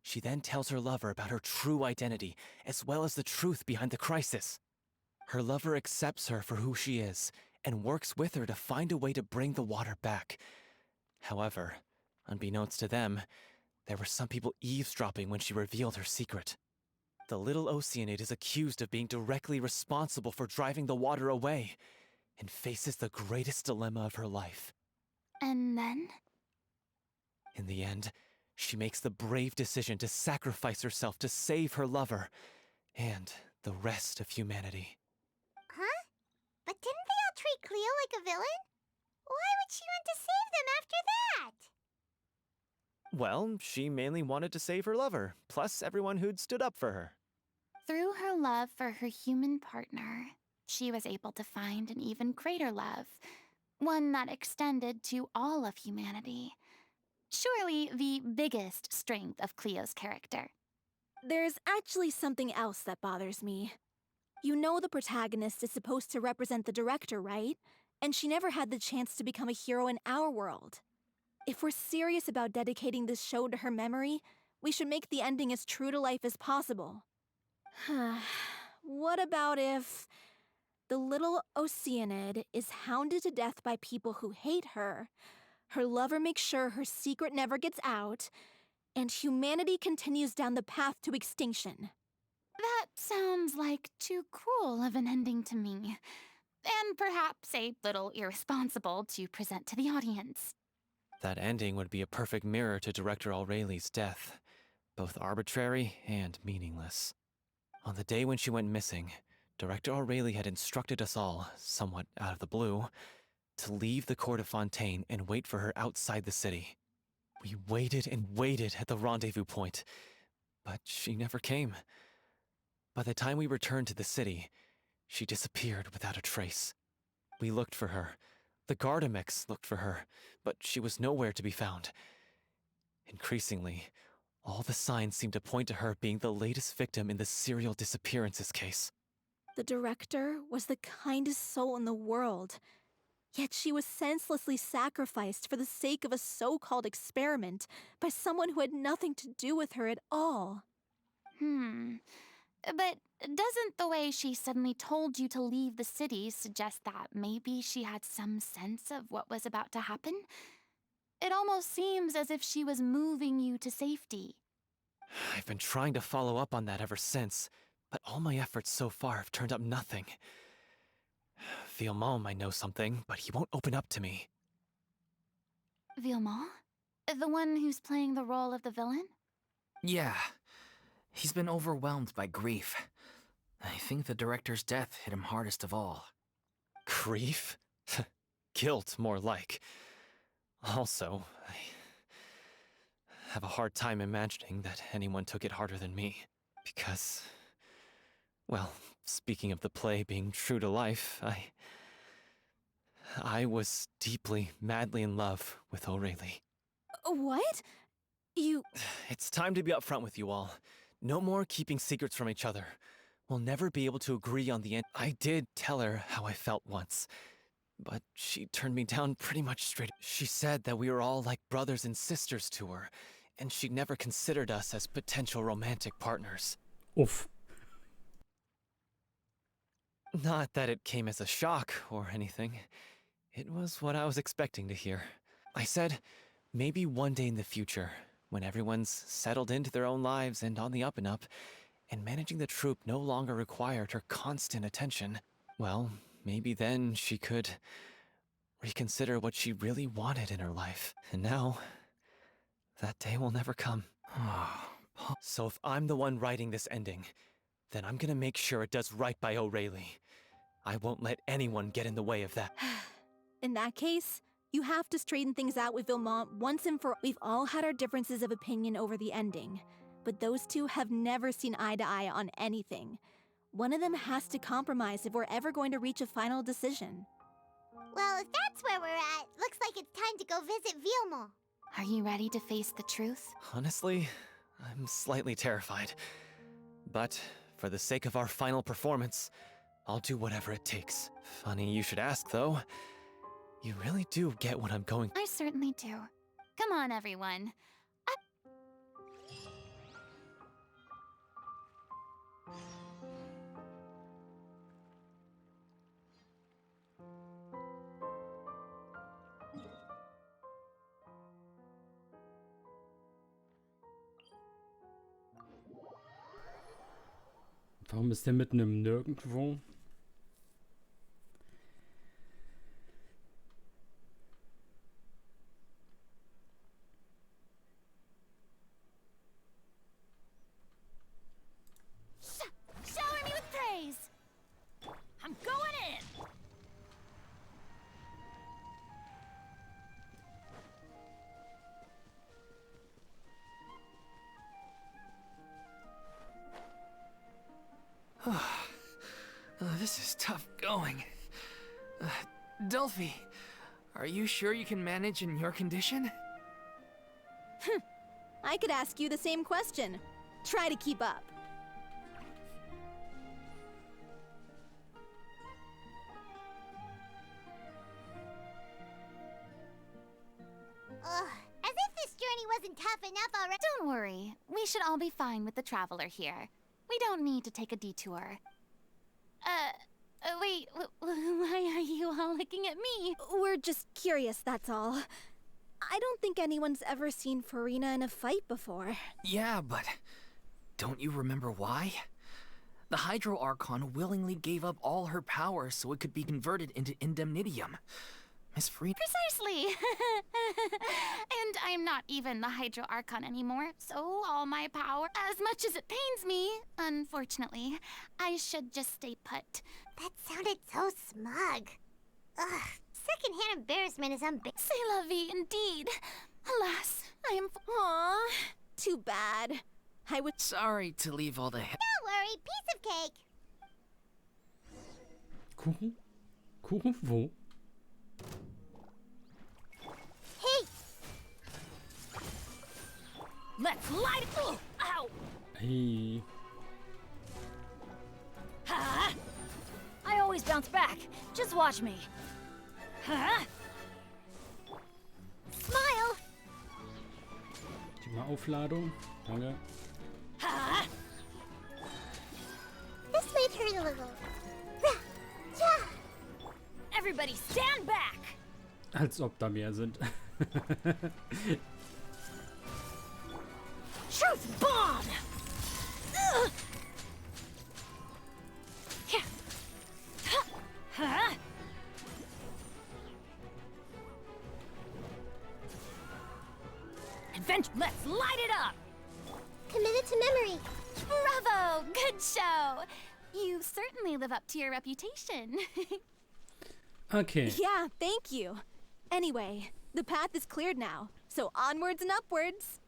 She then tells her lover about her true identity, as well as the truth behind the crisis. Her lover accepts her for who she is, and works with her to find a way to bring the water back. However, unbeknownst to them, there were some people eavesdropping when she revealed her secret. The little Okeanide is accused of being directly responsible for driving the water away, and faces the greatest dilemma of her life. And then? In the end, she makes the brave decision to sacrifice herself to save her lover, and the rest of humanity. Huh? But didn't they all treat Cleo like a villain? Why would she want to save them after that? Well, she mainly wanted to save her lover, plus everyone who'd stood up for her. Through her love for her human partner, she was able to find an even greater love, one that extended to all of humanity. Surely the biggest strength of Cleo's character. There's actually something else that bothers me. You know the protagonist is supposed to represent the director, right? And she never had the chance to become a hero in our world. If we're serious about dedicating this show to her memory, we should make the ending as true to life as possible. What about if the little Okeanide is hounded to death by people who hate her, her lover makes sure her secret never gets out, and humanity continues down the path to extinction? That sounds like too cruel of an ending to me, and perhaps a little irresponsible to present to the audience. That ending would be a perfect mirror to Director Aurelie's death, both arbitrary and meaningless. On the day when she went missing, Director Aurelie had instructed us all, somewhat out of the blue, to leave the court of Fontaine and wait for her outside the city. We waited and waited at the rendezvous point, but she never came. By the time we returned to the city, she disappeared without a trace. We looked for her. The Gardamex looked for her, but she was nowhere to be found. Increasingly, all the signs seemed to point to her being the latest victim in the serial disappearances case. The director was the kindest soul in the world, yet she was senselessly sacrificed for the sake of a so-called experiment by someone who had nothing to do with her at all. But doesn't the way she suddenly told you to leave the city suggest that maybe she had some sense of what was about to happen? It almost seems as if she was moving you to safety. I've been trying to follow up on that ever since, but all my efforts so far have turned up nothing. Villemont might know something, but he won't open up to me. Villemont? The one who's playing the role of the villain? Yeah. He's been overwhelmed by grief. I think the director's death hit him hardest of all. Grief? Guilt, more like. Also, I have a hard time imagining that anyone took it harder than me. Because, well, speaking of the play being true to life, I was deeply, madly in love with Aurelie. What? You... It's time to be upfront with you all. No more keeping secrets from each other. We'll never be able to agree on the end. I did tell her how I felt once, but she turned me down pretty much straight. She said that we were all like brothers and sisters to her, and she never considered us as potential romantic partners. Uff. Not that it came as a shock or anything. It was what I was expecting to hear. I said, maybe one day in the future, when everyone's settled into their own lives and on the up and up, and managing the troupe no longer required her constant attention, well, maybe then she could reconsider what she really wanted in her life. And now, that day will never come. So if I'm the one writing this ending, then I'm gonna make sure it does right by Aurelie. I won't let anyone get in the way of that. In that case, you have to straighten things out with Villemont once and for all. We've all had our differences of opinion over the ending, but those two have never seen eye to eye on anything. One of them has to compromise if we're ever going to reach a final decision. Well, if that's where we're at, looks like it's time to go visit Villemont. Are you ready to face the truth? Honestly, I'm slightly terrified. But for the sake of our final performance, I'll do whatever it takes. Funny you should ask, though. You really do get what I'm going. I certainly do. Come on, everyone. Warum ist der mitten im Nirgendwo? Shower me with praise! I'm going in! This is tough going. Delphi, are you sure you can manage in your condition? I could ask you the same question. Try to keep up. Ugh, as if this journey wasn't tough enough already. Don't worry. We should all be fine with the traveler here. We don't need to take a detour. Wait, why are you all looking at me? We're just curious, that's all. I don't think anyone's ever seen Furina in a fight before. Yeah, but don't you remember why? The Hydro Archon willingly gave up all her power so it could be converted into indemnitium. Miss Furina... Precisely! And I'm not even the Hydro Archon anymore, so all my power, as much as it pains me, unfortunately, I should just stay put. That sounded so smug. Ugh, secondhand embarrassment is C'est la vie, indeed. Alas, I am... Aw, too bad. I would... Sorry to leave all the... Don't worry, piece of cake. Kuchen? Kuchen wo? Hey! Let's light it! Ow! Hey. Ha! I always bounce back. Just watch me. Huh? Smile! Die mal Aufladung. Danke. Ha! This might hurt a little. Everybody stand back! Als ob da mehr sind. Truth bomb! Ugh. Yeah. Huh? Adventure, let's light it up! Committed to memory. Bravo! Good show! You certainly live up to your reputation. Okay. Yeah, thank you. Anyway, the path is cleared now, so onwards and upwards.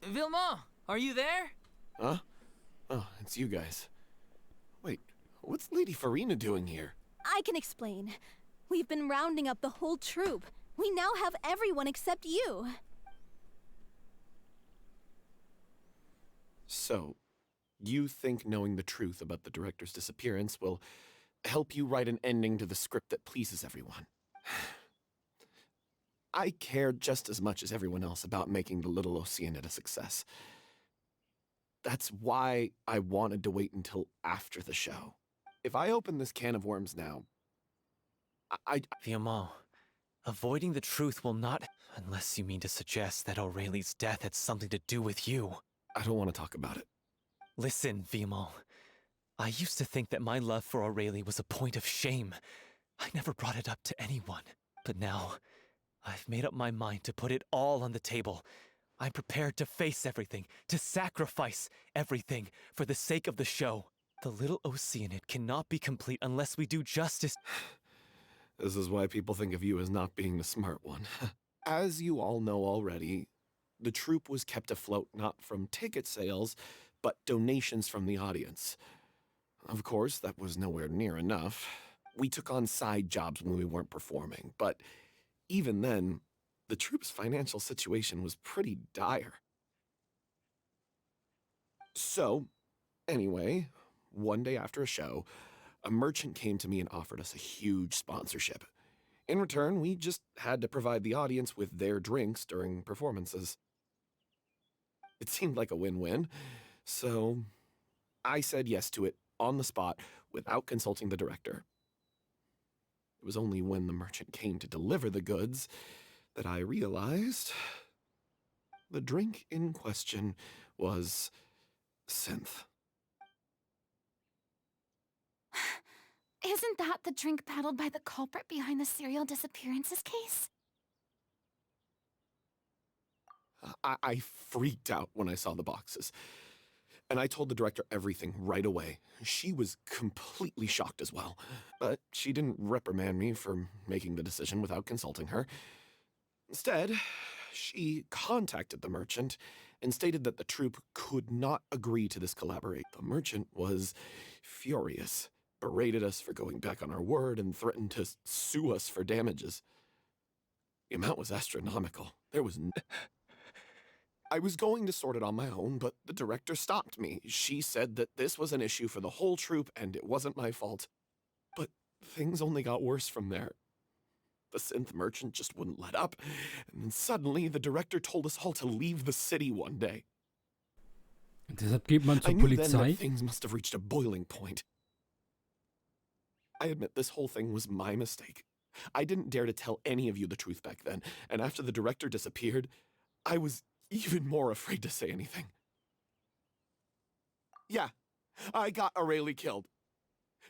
Vilma, are you there? Huh? Oh, it's you guys. Wait, what's Lady Furina doing here? I can explain. We've been rounding up the whole troop. We now have everyone except you. So, you think knowing the truth about the director's disappearance will help you write an ending to the script that pleases everyone? I care just as much as everyone else about making the little Okeanide a success. That's why I wanted to wait until after the show. If I open this can of worms now, Vilma, avoiding the truth will not... Unless you mean to suggest that Aurelie's death had something to do with you. I don't want to talk about it. Listen, Vilma. I used to think that my love for Aurelie was a point of shame. I never brought it up to anyone. But now, I've made up my mind to put it all on the table. I'm prepared to face everything, to sacrifice everything for the sake of the show. The little Okeanide cannot be complete unless we do justice. This is why people think of you as not being the smart one. As you all know already, the troupe was kept afloat not from ticket sales, but donations from the audience. Of course, that was nowhere near enough. We took on side jobs when we weren't performing, but even then, the troupe's financial situation was pretty dire. So, anyway, one day after a show, a merchant came to me and offered us a huge sponsorship. In return, we just had to provide the audience with their drinks during performances. It seemed like a win-win, so I said yes to it on the spot without consulting the director. It was only when the merchant came to deliver the goods that I realized the drink in question was synth. Isn't that the drink paddled by the culprit behind the serial disappearances case? I freaked out when I saw the boxes. And I told the director everything right away. She was completely shocked as well. But she didn't reprimand me for making the decision without consulting her. Instead, she contacted the merchant and stated that the troupe could not agree to this collaborate. The merchant was furious, berated us for going back on our word, and threatened to sue us for damages. The amount was astronomical. I was going to sort it on my own, but the director stopped me. She said that this was an issue for the whole troupe and it wasn't my fault. But things only got worse from there. The synth merchant just wouldn't let up, and then suddenly the director told us all to leave the city one day. Deshalb geht man zur I knew then Polizei. that things must have reached a boiling point. I admit this whole thing was my mistake. I didn't dare to tell any of you the truth back then, and after the director disappeared, I was even more afraid to say anything. Yeah, I got Aurelie killed.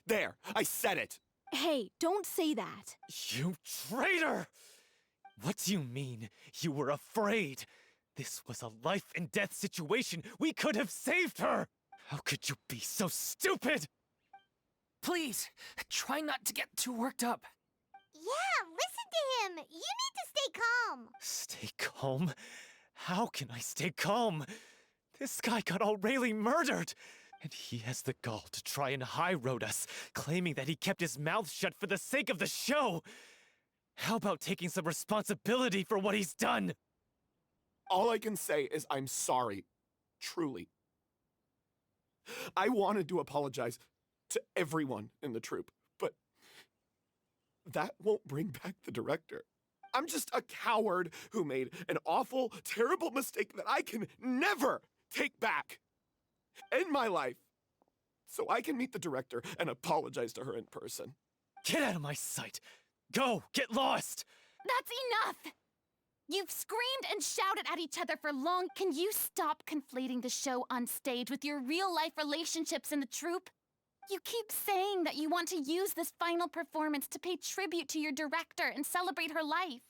There, I said it. Hey, don't say that. You traitor! What do you mean, you were afraid? This was a life and death situation. We could have saved her! How could you be so stupid? Please, try not to get too worked up. Yeah, listen to him. You need to stay calm. Stay calm? How can I stay calm? This guy got Aurelie murdered! And he has the gall to try and high-road us, claiming that he kept his mouth shut for the sake of the show! How about taking some responsibility for what he's done? All I can say is I'm sorry. Truly. I wanted to apologize to everyone in the troupe, but that won't bring back the director. I'm just a coward who made an awful, terrible mistake that I can never take back in my life. So I can meet the director and apologize to her in person. Get out of my sight! Go! Get lost! That's enough! You've screamed and shouted at each other for long. Can you stop conflating the show on stage with your real-life relationships in the troupe? You keep saying that you want to use this final performance to pay tribute to your director and celebrate her life.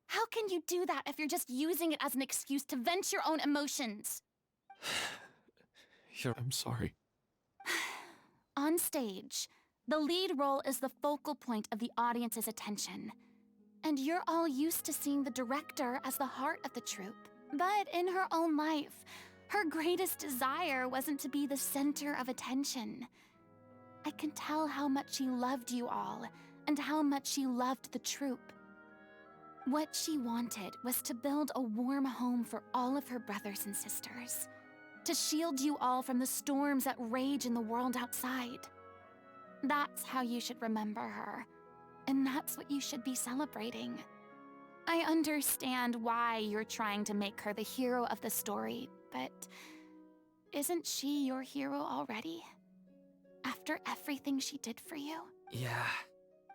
How can you do that if you're just using it as an excuse to vent your own emotions? I'm sorry. On stage, the lead role is the focal point of the audience's attention. And you're all used to seeing the director as the heart of the troupe. But in her own life, her greatest desire wasn't to be the center of attention. I can tell how much she loved you all, and how much she loved the troupe. What she wanted was to build a warm home for all of her brothers and sisters, to shield you all from the storms that rage in the world outside. That's how you should remember her, and that's what you should be celebrating. I understand why you're trying to make her the hero of the story, but isn't she your hero already? After everything she did for you? Yeah.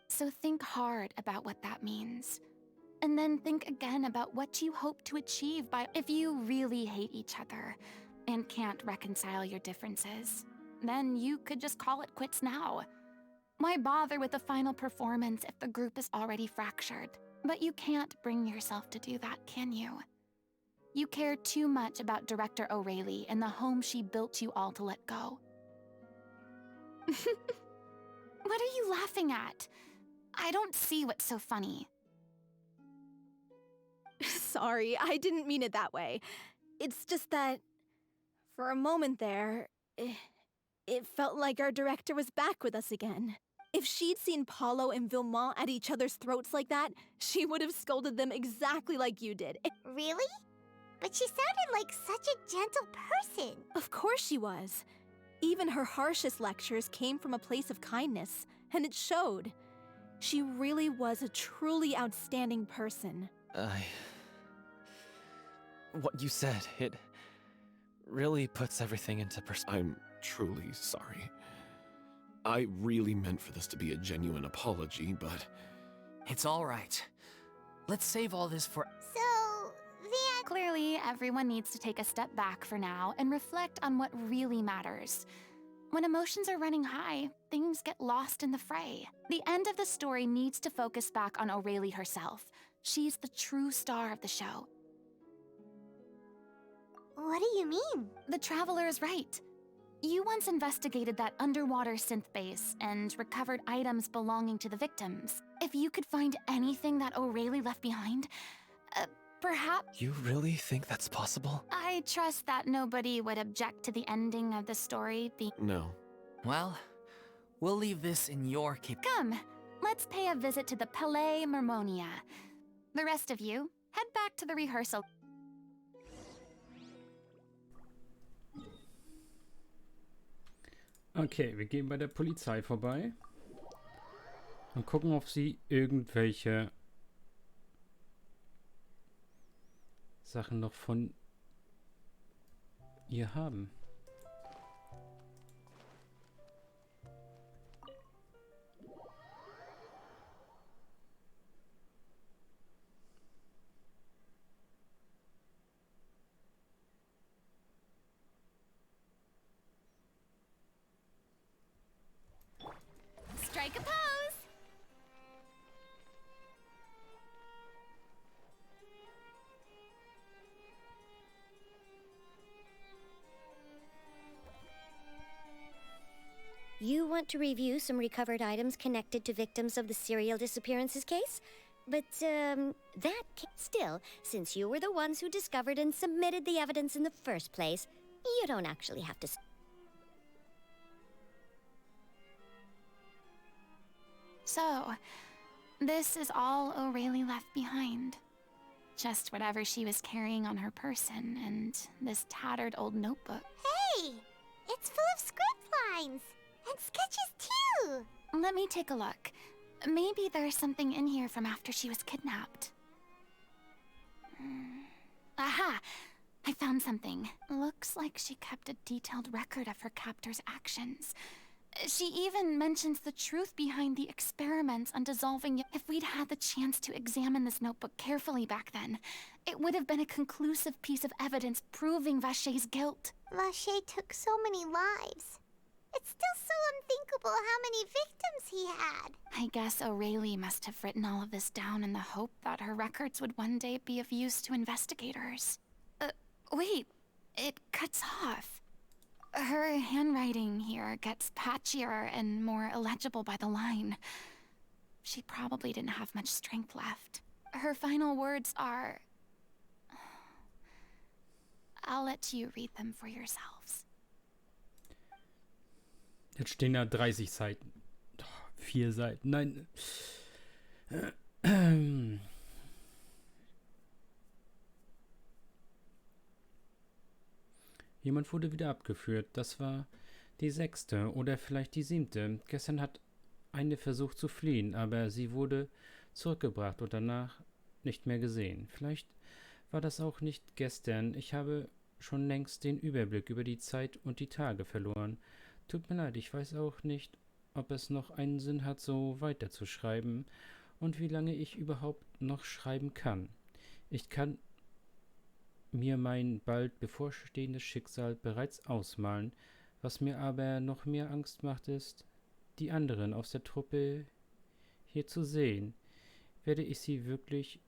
So think hard about what that means. And then think again about what you hope to achieve by if you really hate each other and can't reconcile your differences, then you could just call it quits now. Why bother with the final performance if the group is already fractured? But you can't bring yourself to do that, can you? You care too much about Director Aurelie and the home she built you all to let go. What are you laughing at? I don't see what's so funny. Sorry, I didn't mean it that way. It's just that, for a moment there, it felt like our director was back with us again. If she'd seen Paulo and Villemont at each other's throats like that, she would have scolded them exactly like you did. Really? But she sounded like such a gentle person. Of course she was. Even her harshest lectures came from a place of kindness, and it showed. She really was a truly outstanding person. What you said, it really puts everything into perspective. I'm truly sorry. I really meant for this to be a genuine apology, but... It's all right. Let's save all this for... So, then... Clearly, everyone needs to take a step back for now and reflect on what really matters. When emotions are running high, things get lost in the fray. The end of the story needs to focus back on Aurelie herself. She's the true star of the show. What do you mean? The Traveler is right. You once investigated that underwater synth base and recovered items belonging to the victims. If you could find anything that O'Reilly left behind, perhaps... You really think that's possible? I trust that nobody would object to the ending of the story being... No. Well, we'll leave this in your Come, let's pay a visit to the Palais Mermonia. The rest of you, head back to the rehearsal. Okay, wir gehen bei der Polizei vorbei und gucken, ob sie irgendwelche Sachen noch von ihr haben. Strike a pose! You want to review some recovered items connected to victims of the serial disappearances case? But, still, since you were the ones who discovered and submitted the evidence in the first place, you don't actually have to... So, this is all O'Reilly left behind. Just whatever she was carrying on her person and this tattered old notebook. Hey! It's full of script lines! And sketches too! Let me take a look. Maybe there's something in here from after she was kidnapped. Aha! I found something. Looks like she kept a detailed record of her captor's actions. She even mentions the truth behind the experiments on dissolving. If we'd had the chance to examine this notebook carefully back then, it would have been a conclusive piece of evidence proving Vachey's guilt. Vachey took so many lives. It's still so unthinkable how many victims he had. I guess O'Reilly must have written all of this down in the hope that her records would one day be of use to investigators. Wait, it cuts off. Her handwriting here gets patchier and more illegible by the line. She probably didn't have much strength left. Her final words are... I'll let you read them for yourselves. Jetzt stehen da 30 Seiten. 4 Seiten. Nein. Jemand wurde wieder abgeführt. Das war die 6. oder vielleicht die 7. Gestern hat eine versucht zu fliehen, aber sie wurde zurückgebracht und danach nicht mehr gesehen. Vielleicht war das auch nicht gestern. Ich habe schon längst den Überblick über die Zeit und die Tage verloren. Tut mir leid, ich weiß auch nicht, ob es noch einen Sinn hat, so weiterzuschreiben und wie lange ich überhaupt noch schreiben kann. Ich kann mir mein bald bevorstehendes Schicksal bereits ausmalen. Was mir aber noch mehr Angst macht, ist, die anderen aus der Truppe hier zu sehen. Werde ich sie wirklich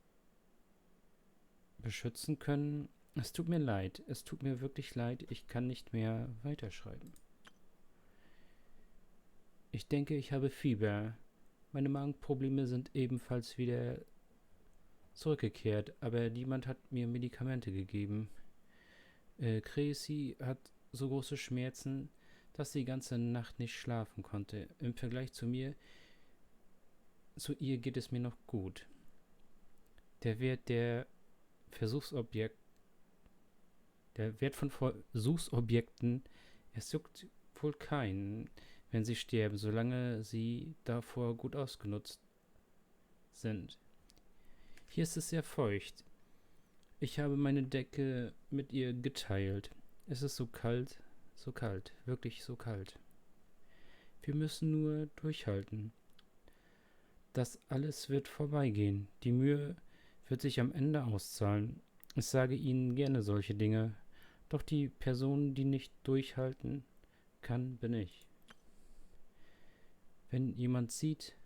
beschützen können? Es tut mir leid, es tut mir wirklich leid, ich kann nicht mehr weiterschreiben. Ich denke, ich habe Fieber. Meine Magenprobleme sind ebenfalls wieder zurückgekehrt, aber niemand hat mir Medikamente gegeben. Chrissy hat so große Schmerzen, dass sie die ganze Nacht nicht schlafen konnte. Im Vergleich zu ihr geht es mir noch gut. Der Wert von Versuchsobjekten, es juckt wohl keinen, wenn sie sterben, solange sie davor gut ausgenutzt sind. Hier ist es sehr feucht. Ich habe meine Decke mit ihr geteilt. Es ist so kalt, wirklich so kalt. Wir müssen nur durchhalten. Das alles wird vorbeigehen. Die Mühe wird sich am Ende auszahlen. Ich sage Ihnen gerne solche Dinge, doch die Person, die nicht durchhalten kann, bin ich. Wenn jemand sieht,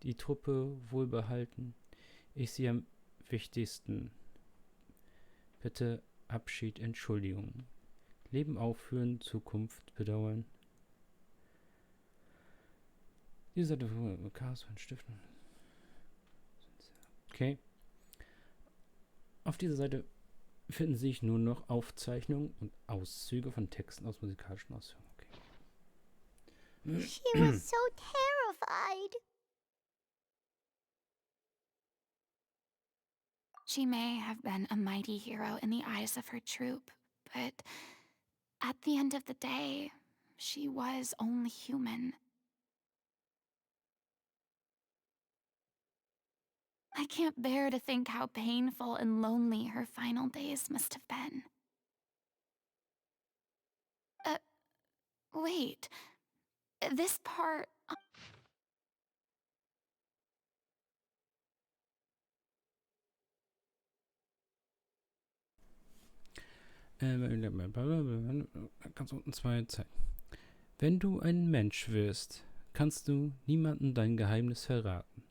die Truppe wohlbehalten, ich sie am wichtigsten. Bitte Abschied, Entschuldigung. Leben aufführen, Zukunft bedauern. Diese Seite von Chaos von Stiften. Okay. Auf dieser Seite finden sich nur noch Aufzeichnungen und Auszüge von Texten aus musikalischen Ausführungen. Okay. She was so terrified. She may have been a mighty hero in the eyes of her troop, but at the end of the day, she was only human. I can't bear to think how painful and lonely her final days must have been. Wait. This part... Ganz unten 2 Zeilen. Wenn du ein Mensch wirst, kannst du niemandem dein Geheimnis verraten.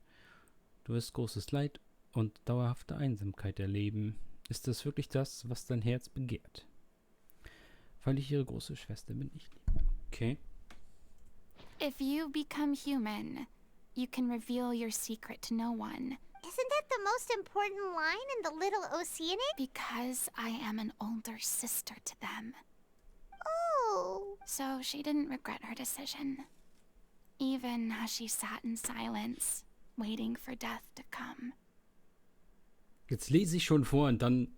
Du wirst großes Leid und dauerhafte Einsamkeit erleben. Ist das wirklich das, was dein Herz begehrt? Weil ich ihre große Schwester bin, ich liebe. Okay. If you become human, you can reveal your secret to no one. Isn't that the most important line in the Little Oceanid? Because I am an older sister to them. Oh. So she didn't regret her decision. Even as she sat in silence, waiting for death to come. Jetzt lese ich schon vor und dann...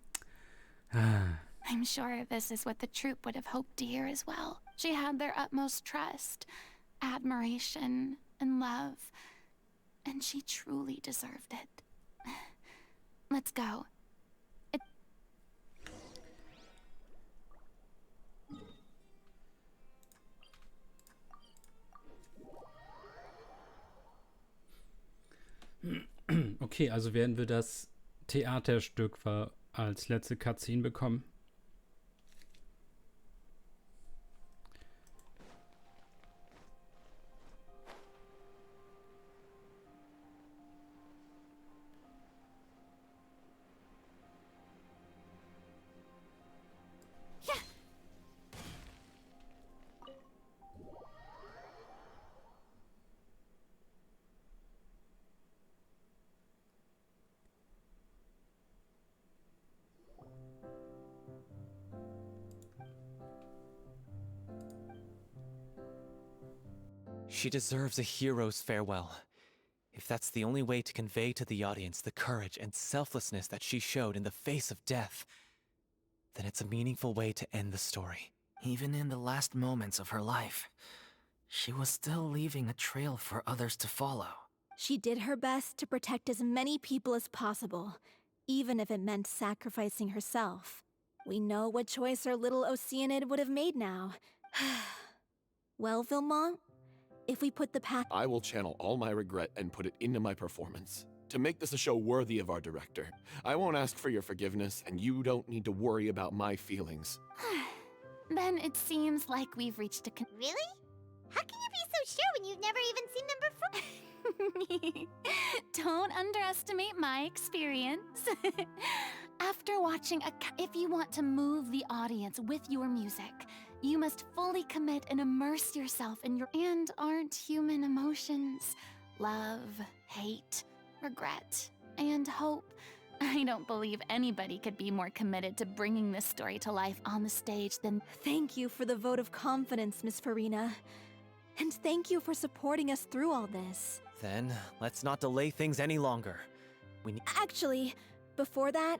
I'm sure this is what the troupe would have hoped to hear as well. She had their utmost trust, admiration, and love. And she truly deserved it. Let's go. Okay, also werden wir das Theaterstück als letzte Cutscene bekommen. She deserves a hero's farewell. If that's the only way to convey to the audience the courage and selflessness that she showed in the face of death, then it's a meaningful way to end the story. Even in the last moments of her life, she was still leaving a trail for others to follow. She did her best to protect as many people as possible, even if it meant sacrificing herself. We know what choice our little Oceanid would have made now. Well, Vilmont, if we put the path— I will channel all my regret and put it into my performance. To make this a show worthy of our director. I won't ask for your forgiveness, and you don't need to worry about my feelings. Then it seems like we've reached a Really? How can you be so sure when you've never even seen them before? Don't underestimate my experience. After watching if you want to move the audience with your music, you must fully commit and immerse yourself in your— And aren't human emotions love, hate, regret, and hope? I don't believe anybody could be more committed to bringing this story to life on the stage than— Thank you for the vote of confidence, Miss Furina. And thank you for supporting us through all this. Then, let's not delay things any longer. Actually, before that,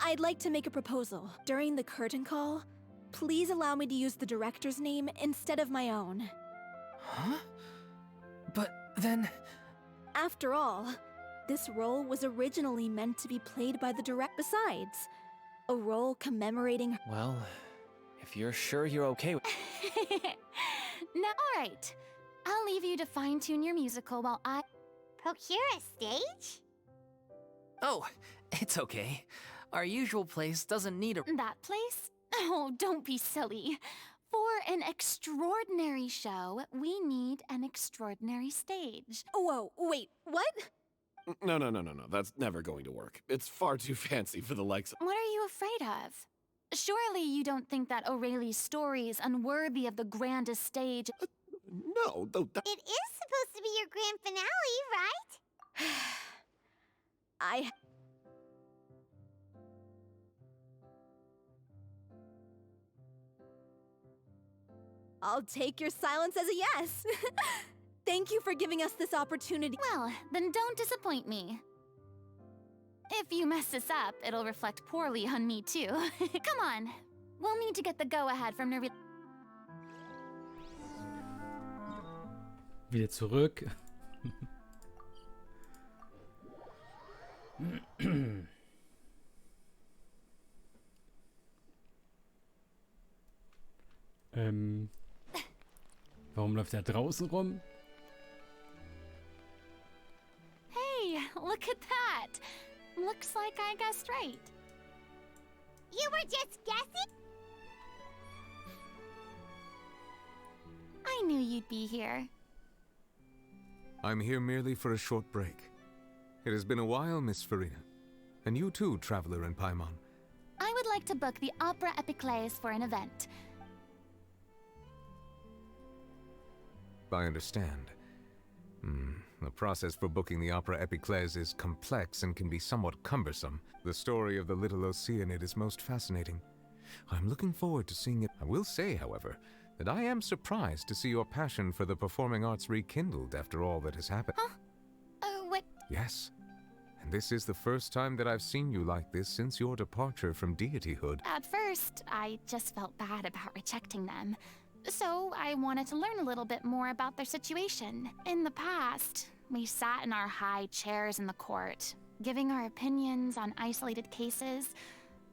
I'd like to make a proposal. During the curtain call, please allow me to use the director's name instead of my own. Huh? But then... After all, this role was originally meant to be played by the director. Besides, a role commemorating— Well, if you're sure you're okay with— Now, all right. I'll leave you to fine-tune your musical while I— Procure a stage? Oh, it's okay. Our usual place doesn't need a— That place? Oh, don't be silly. For an extraordinary show, we need an extraordinary stage. Whoa, wait, what? No. That's never going to work. It's far too fancy for the likes of— What are you afraid of? Surely you don't think that Aurelie's story is unworthy of the grandest stage? No, though that. It is supposed to be your grand finale, right? I'll take your silence as a yes. Thank you for giving us this opportunity. Well, then don't disappoint me. If you mess this up, it'll reflect poorly on me too. Come on. We'll need to get the go-ahead from Nervi. Wieder zurück. Warum läuft er draußen rum? Hey, look at that. Looks like I guessed right. You were just guessing? I knew you'd be here. I'm here merely for a short break. It has been a while, Miss Furina. And you too, traveler in Paimon. I would like to book the Opera Epiclese for an event. I understand. The process for booking the Opera Epiclese is complex and can be somewhat cumbersome. The story of the little Okeanide is most fascinating. I'm looking forward to seeing it. I will say, however, that I am surprised to see your passion for the performing arts rekindled after all that has happened. Huh? What? Yes. And this is the first time that I've seen you like this since your departure from deityhood. At first, I just felt bad about rejecting them. So I wanted to learn a little bit more about their situation. In the past, we sat in our high chairs in the court, giving our opinions on isolated cases,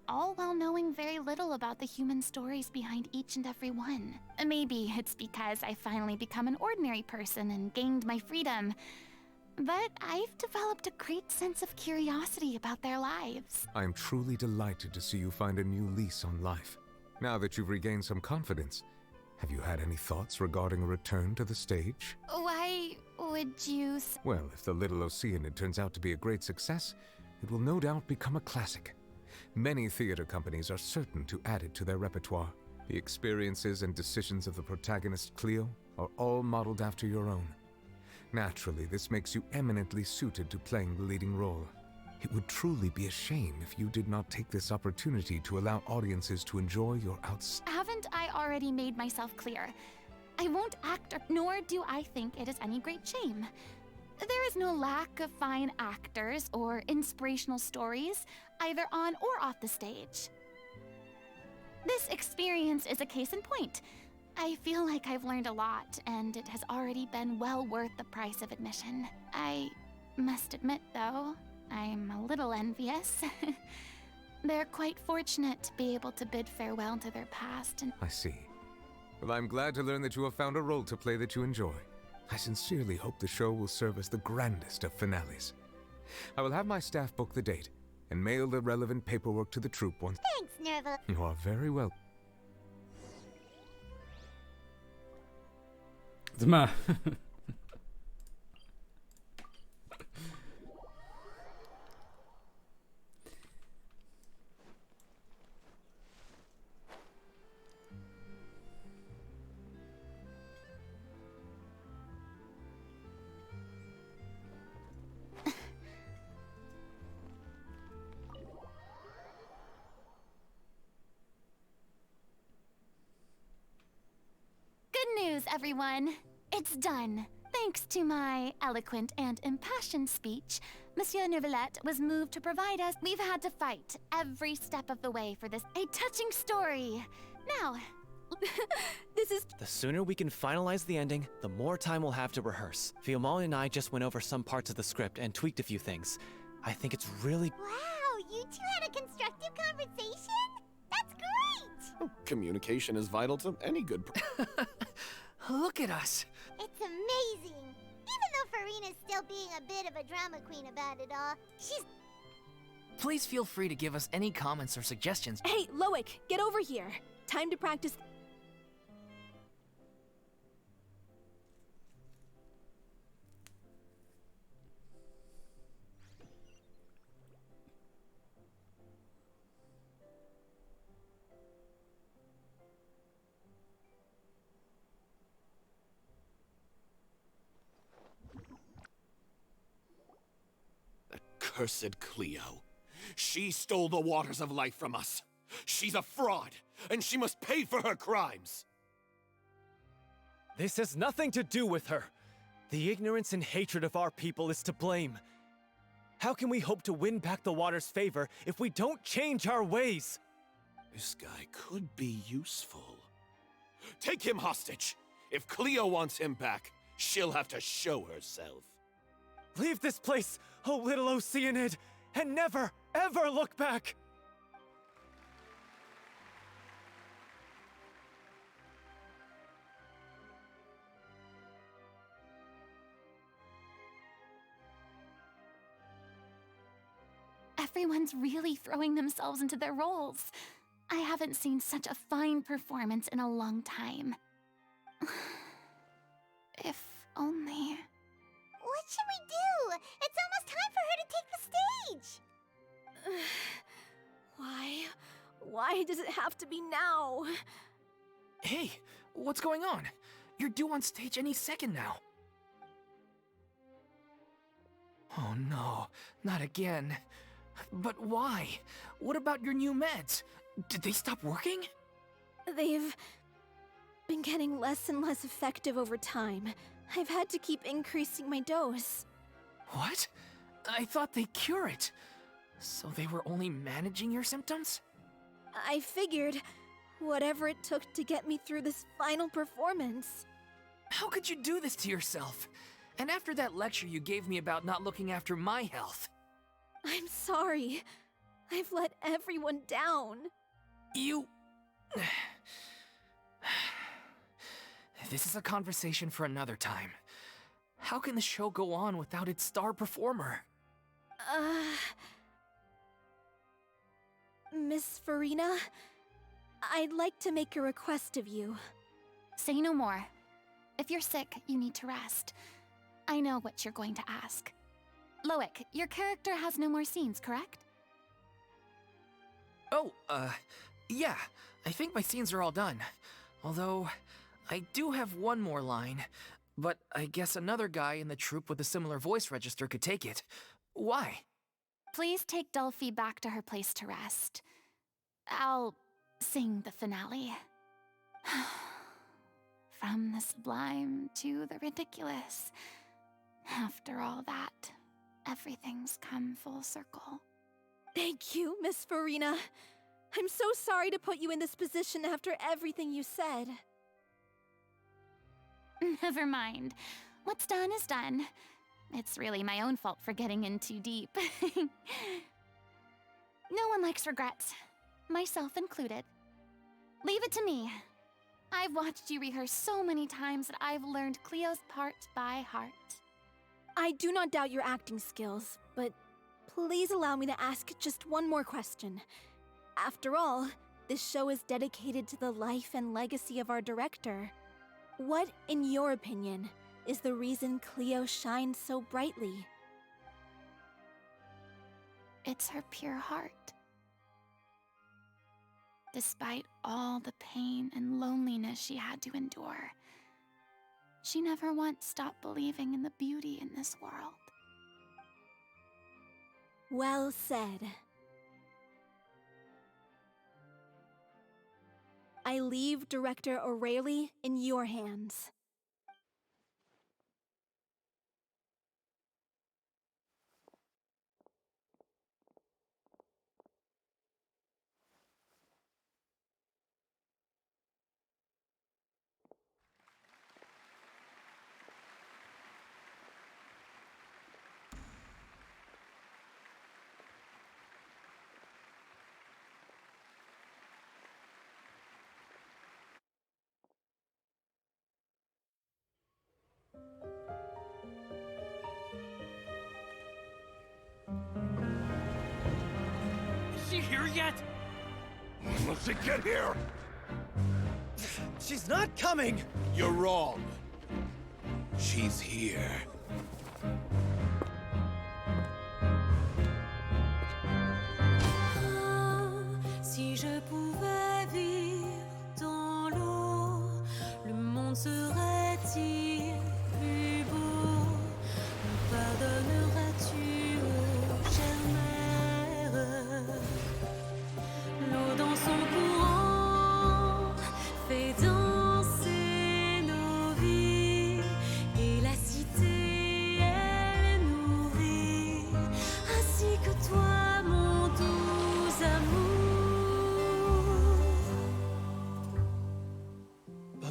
all while knowing very little about the human stories behind each and every one. Maybe it's because I finally become an ordinary person and gained my freedom, but I've developed a great sense of curiosity about their lives. I am truly delighted to see you find a new lease on life. Now that you've regained some confidence, have you had any thoughts regarding a return to the stage? Why would you Well, if the little Okeanide turns out to be a great success, it will no doubt become a classic. Many theater companies are certain to add it to their repertoire. The experiences and decisions of the protagonist Cleo are all modeled after your own. Naturally, this makes you eminently suited to playing the leading role. It would truly be a shame if you did not take this opportunity to allow audiences to enjoy your Haven't I already made myself clear? I won't act, nor do I think it is any great shame. There is no lack of fine actors or inspirational stories, either on or off the stage. This experience is a case in point. I feel like I've learned a lot, and it has already been well worth the price of admission. I must admit, though, I'm a little envious. They're quite fortunate to be able to bid farewell to their past and— I see. Well, I'm glad to learn that you have found a role to play that you enjoy. I sincerely hope the show will serve as the grandest of finales. I will have my staff book the date and mail the relevant paperwork to the troupe once— Thanks, Nerva. You are very well. Sag mal. Good news, everyone! It's done. Thanks to my eloquent and impassioned speech, Monsieur Neuvillette was moved to provide us— We've had to fight every step of the way for this— a touching story. Now, This is— The sooner we can finalize the ending, the more time we'll have to rehearse. Fiomali and I just went over some parts of the script and tweaked a few things. I think it's really— Wow, you two had a constructive conversation? That's great! Communication is vital to any good. Look at us. It's amazing. Even though Furina's still being a bit of a drama queen about it all, she's— Please feel free to give us any comments or suggestions. Hey, Loic, get over here. Time to practice. accursed Cleo. She stole the waters of life from us. She's a fraud, and she must pay for her crimes. This has nothing to do with her. The ignorance and hatred of our people is to blame. How can we hope to win back the water's favor if we don't change our ways? This guy could be useful. Take him hostage. If Cleo wants him back, she'll have to show herself. Leave this place, oh little Okeanide, and never, ever look back! Everyone's really throwing themselves into their roles. I haven't seen such a fine performance in a long time. If only... What should we do? It's almost time for her to take the stage! Why does it have to be now? Hey, what's going on? You're due on stage any second now. Oh no, not again. But why? What about your new meds? Did they stop working? They've been getting less and less effective over time. I've had to keep increasing my dose. What? I thought they cure it. So they were only managing your symptoms? I figured whatever it took to get me through this final performance. How could you do this to yourself? And after that lecture you gave me about not looking after my health. I'm sorry. I've let everyone down. You... This is a conversation for another time. How can the show go on without its star performer? Miss Furina, I'd like to make a request of you. Say no more. If you're sick, you need to rest. I know what you're going to ask. Loic, your character has no more scenes, correct? Oh, yeah. I think my scenes are all done. Although, I do have one more line. But I guess another guy in the troupe with a similar voice register could take it. Why? Please take Delphi back to her place to rest. I'll sing the finale. From the sublime to the ridiculous. After all that, everything's come full circle. Thank you, Miss Furina. I'm so sorry to put you in this position after everything you said. Never mind. What's done is done. It's really my own fault for getting in too deep. No one likes regrets, myself included. Leave it to me. I've watched you rehearse so many times that I've learned Cleo's part by heart. I do not doubt your acting skills, but please allow me to ask just one more question. After all, this show is dedicated to the life and legacy of our director. What, in your opinion, is the reason Cleo shines so brightly? It's her pure heart. Despite all the pain and loneliness she had to endure, she never once stopped believing in the beauty in this world. Well said. I leave Director O'Reilly in your hands. Is she here yet? When will she get here? She's not coming! You're wrong. She's here. Si je pouvais vivre dans l'eau, le monde serait-il plus beau? Me pardonneras-tu, oh,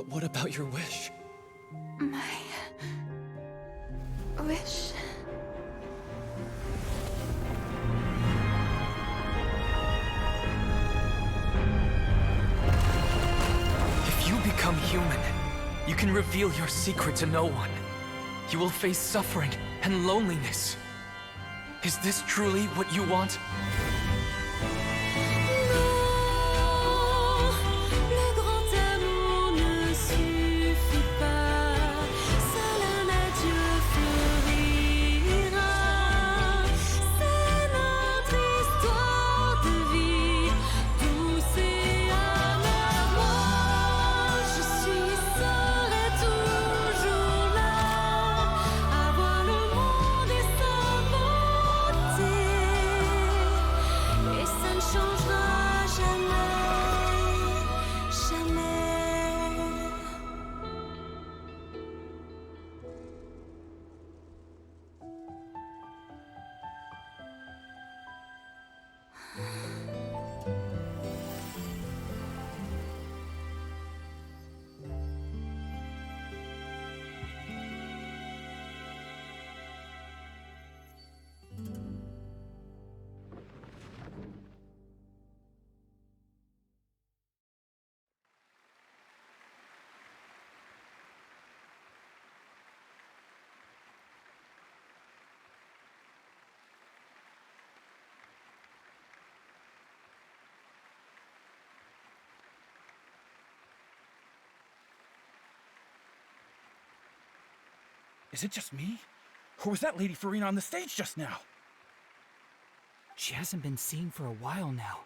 But what about your wish? My wish. If you become human, you can reveal your secret to no one. You will face suffering and loneliness. Is this truly what you want? Le grand amour ne suffit pas, seul un adieu fleurira. C'est notre histoire de vie, douce et amère. Moi, je serai toujours là, à voir le monde et sa beauté. Et ça ne changera jamais, jamais. Is it just me? Or was that Lady Furina on the stage just now? She hasn't been seen for a while now,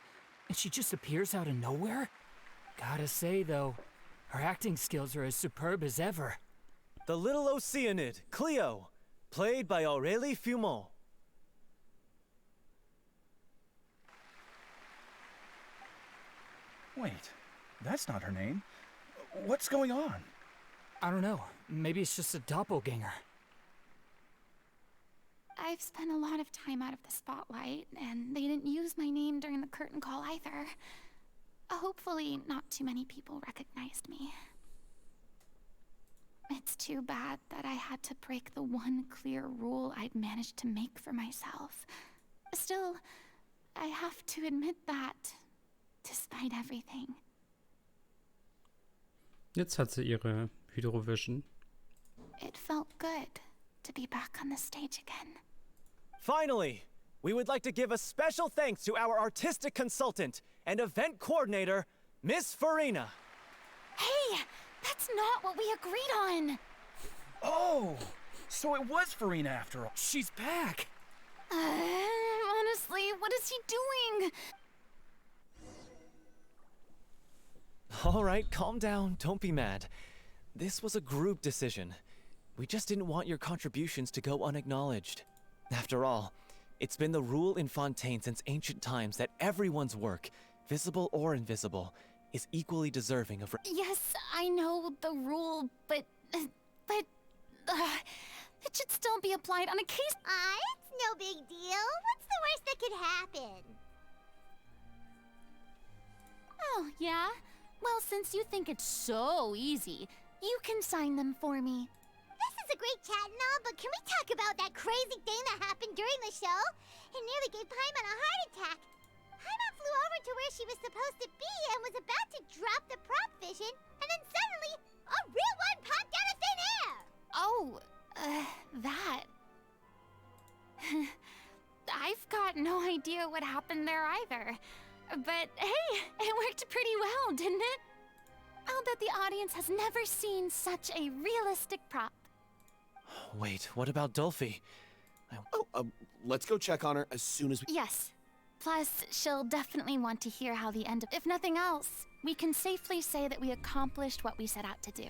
and she just appears out of nowhere? Gotta say, though, her acting skills are as superb as ever. The little Oceanide, Cleo, played by Aurélie Fumont. Wait, that's not her name. What's going on? I don't know. Maybe it's just a doppelganger. I've spent a lot of time out of the spotlight, and they didn't use my name during the curtain call either. Hopefully, not too many people recognized me. It's too bad that I had to break the one clear rule I'd managed to make for myself. Still, I have to admit that, despite everything. Jetzt hat sie ihre Hydrovision. It felt good to be back on the stage again. Finally, we would like to give a special thanks to our artistic consultant and event coordinator, Miss Furina. Hey, that's not what we agreed on. Oh, so it was Furina after all. She's back. Honestly, what is he doing? All right, calm down, don't be mad. This was a group decision. We just didn't want your contributions to go unacknowledged. After all, it's been the rule in Fontaine since ancient times that everyone's work, visible or invisible, is equally deserving of... Yes, I know the rule, but it should still be applied on a case... It's no big deal. What's the worst that could happen? Oh, yeah? Well, since you think it's so easy, you can sign them for me. This is a great chat and all, but can we talk about that crazy thing that happened during the show? It nearly gave Paimon a heart attack. Paimon flew over to where she was supposed to be and was about to drop the prop vision, and then suddenly, a real one popped out of thin air! Oh, that... I've got no idea what happened there either. But hey, it worked pretty well, didn't it? I'll bet the audience has never seen such a realistic prop. Wait, what about Dolphy? Let's go check on her as soon as we... Yes. Plus, she'll definitely want to hear how the end of... If nothing else, we can safely say that we accomplished what we set out to do.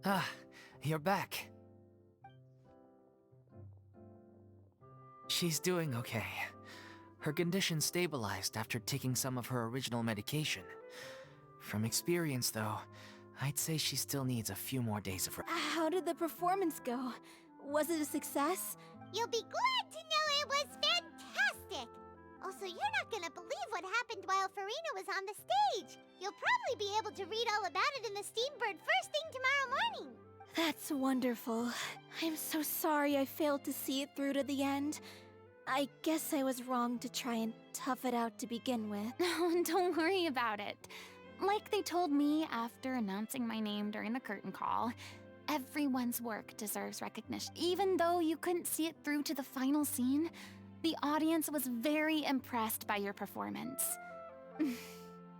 Ah, you're back. She's doing okay. Her condition stabilized after taking some of her original medication. From experience, though, I'd say she still needs a few more days of rest. How did the performance go? Was it a success? You'll be glad to know it was fantastic! Also, you're not gonna believe what happened while Furina was on the stage. You'll probably be able to read all about it in the Steambird first thing tomorrow morning. That's wonderful. I'm so sorry I failed to see it through to the end. I guess I was wrong to try and tough it out to begin with. Oh, don't worry about it. Like they told me after announcing my name during the curtain call, everyone's work deserves recognition. Even though you couldn't see it through to the final scene, the audience was very impressed by your performance.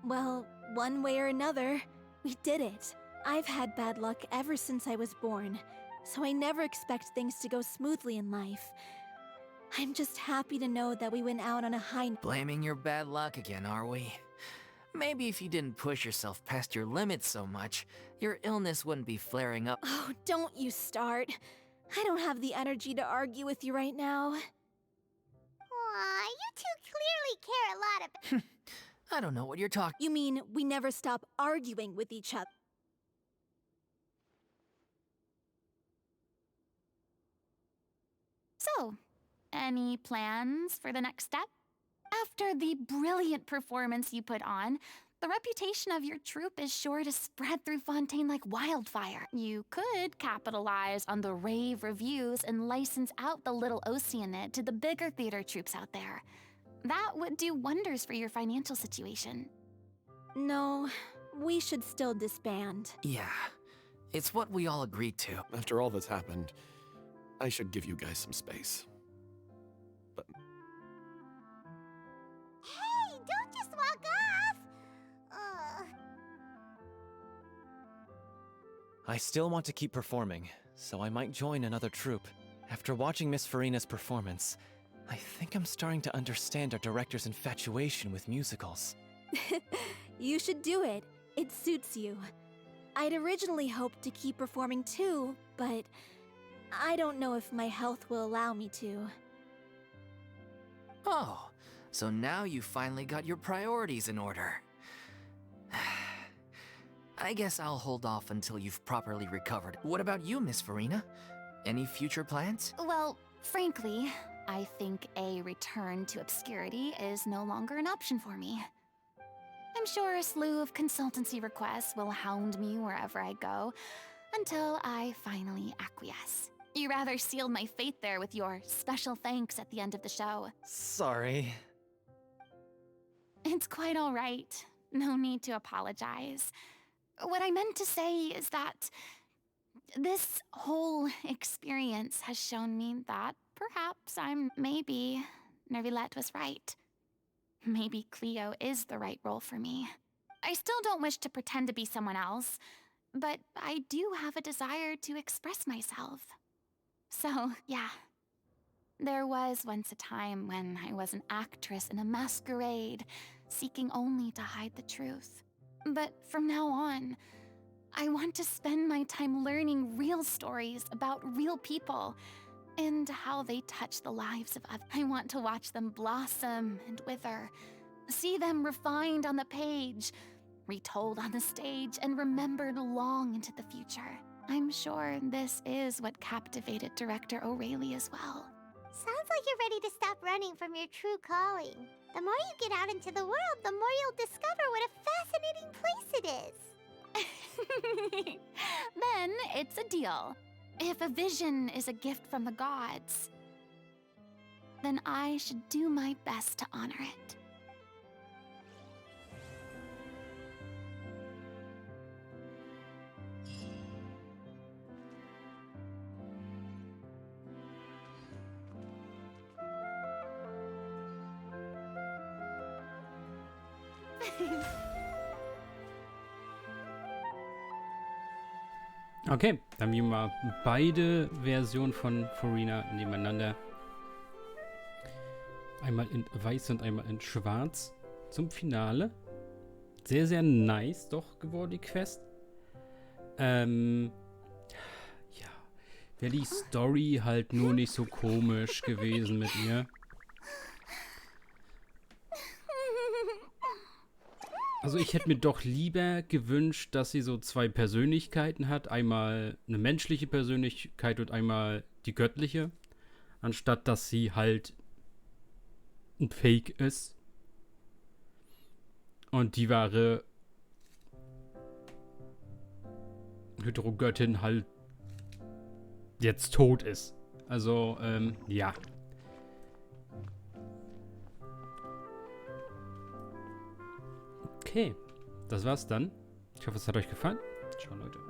Well, one way or another, we did it. I've had bad luck ever since I was born, so I never expect things to go smoothly in life. I'm just happy to know that we went out on a high note. Blaming your bad luck again, are we? Maybe if you didn't push yourself past your limits so much, your illness wouldn't be flaring up. Oh, don't you start. I don't have the energy to argue with you right now. Aw, you two clearly care a lot about... I don't know what you're talking... You mean we never stop arguing with each other? So, any plans for the next step? After the brilliant performance you put on, the reputation of your troupe is sure to spread through Fontaine like wildfire. You could capitalize on the rave reviews and license out the little Okeanide to the bigger theater troupes out there. That would do wonders for your financial situation. No, we should still disband. Yeah, it's what we all agreed to. After all that's happened, I should give you guys some space. But Hey, don't just walk off! I still want to keep performing, so I might join another troupe. After watching Miss Furina's performance, I think I'm starting to understand our director's infatuation with musicals. You should do it. It suits you. I'd originally hoped to keep performing too, but I don't know if my health will allow me to. Oh, so now you finally got your priorities in order. I guess I'll hold off until you've properly recovered. What about you, Miss Furina? Any future plans? Well, frankly, I think a return to obscurity is no longer an option for me. I'm sure a slew of consultancy requests will hound me wherever I go, until I finally acquiesce. You rather sealed my fate there with your special thanks at the end of the show. Sorry. It's quite all right. No need to apologize. What I meant to say is that this whole experience has shown me that perhaps maybe Nervilette was right. Maybe Cleo is the right role for me. I still don't wish to pretend to be someone else, but I do have a desire to express myself. So, yeah. There was once a time when I was an actress in a masquerade, seeking only to hide the truth. But from now on, I want to spend my time learning real stories about real people and how they touch the lives of others. I want to watch them blossom and wither, see them refined on the page, retold on the stage, and remembered long into the future. I'm sure this is what captivated director O'Reilly as well. Sounds like you're ready to stop running from your true calling. The more you get out into the world, the more you'll discover what a fascinating place it is. Then it's a deal. If a vision is a gift from the gods, then I should do my best to honor it. Okay, dann nehmen wir beide Versionen von Furina nebeneinander. Einmal in weiß und einmal in schwarz zum Finale. Sehr, sehr nice doch geworden, die Quest. wäre die Story halt nur nicht so komisch gewesen mit ihr. Also ich hätte mir doch lieber gewünscht, dass sie so zwei Persönlichkeiten hat. Einmal eine menschliche Persönlichkeit und einmal die göttliche. Anstatt dass sie halt ein Fake ist. Und die wahre Hydrogöttin halt jetzt tot ist. Also, ja. Okay, das war's dann. Ich hoffe, es hat euch gefallen. Ciao, Leute.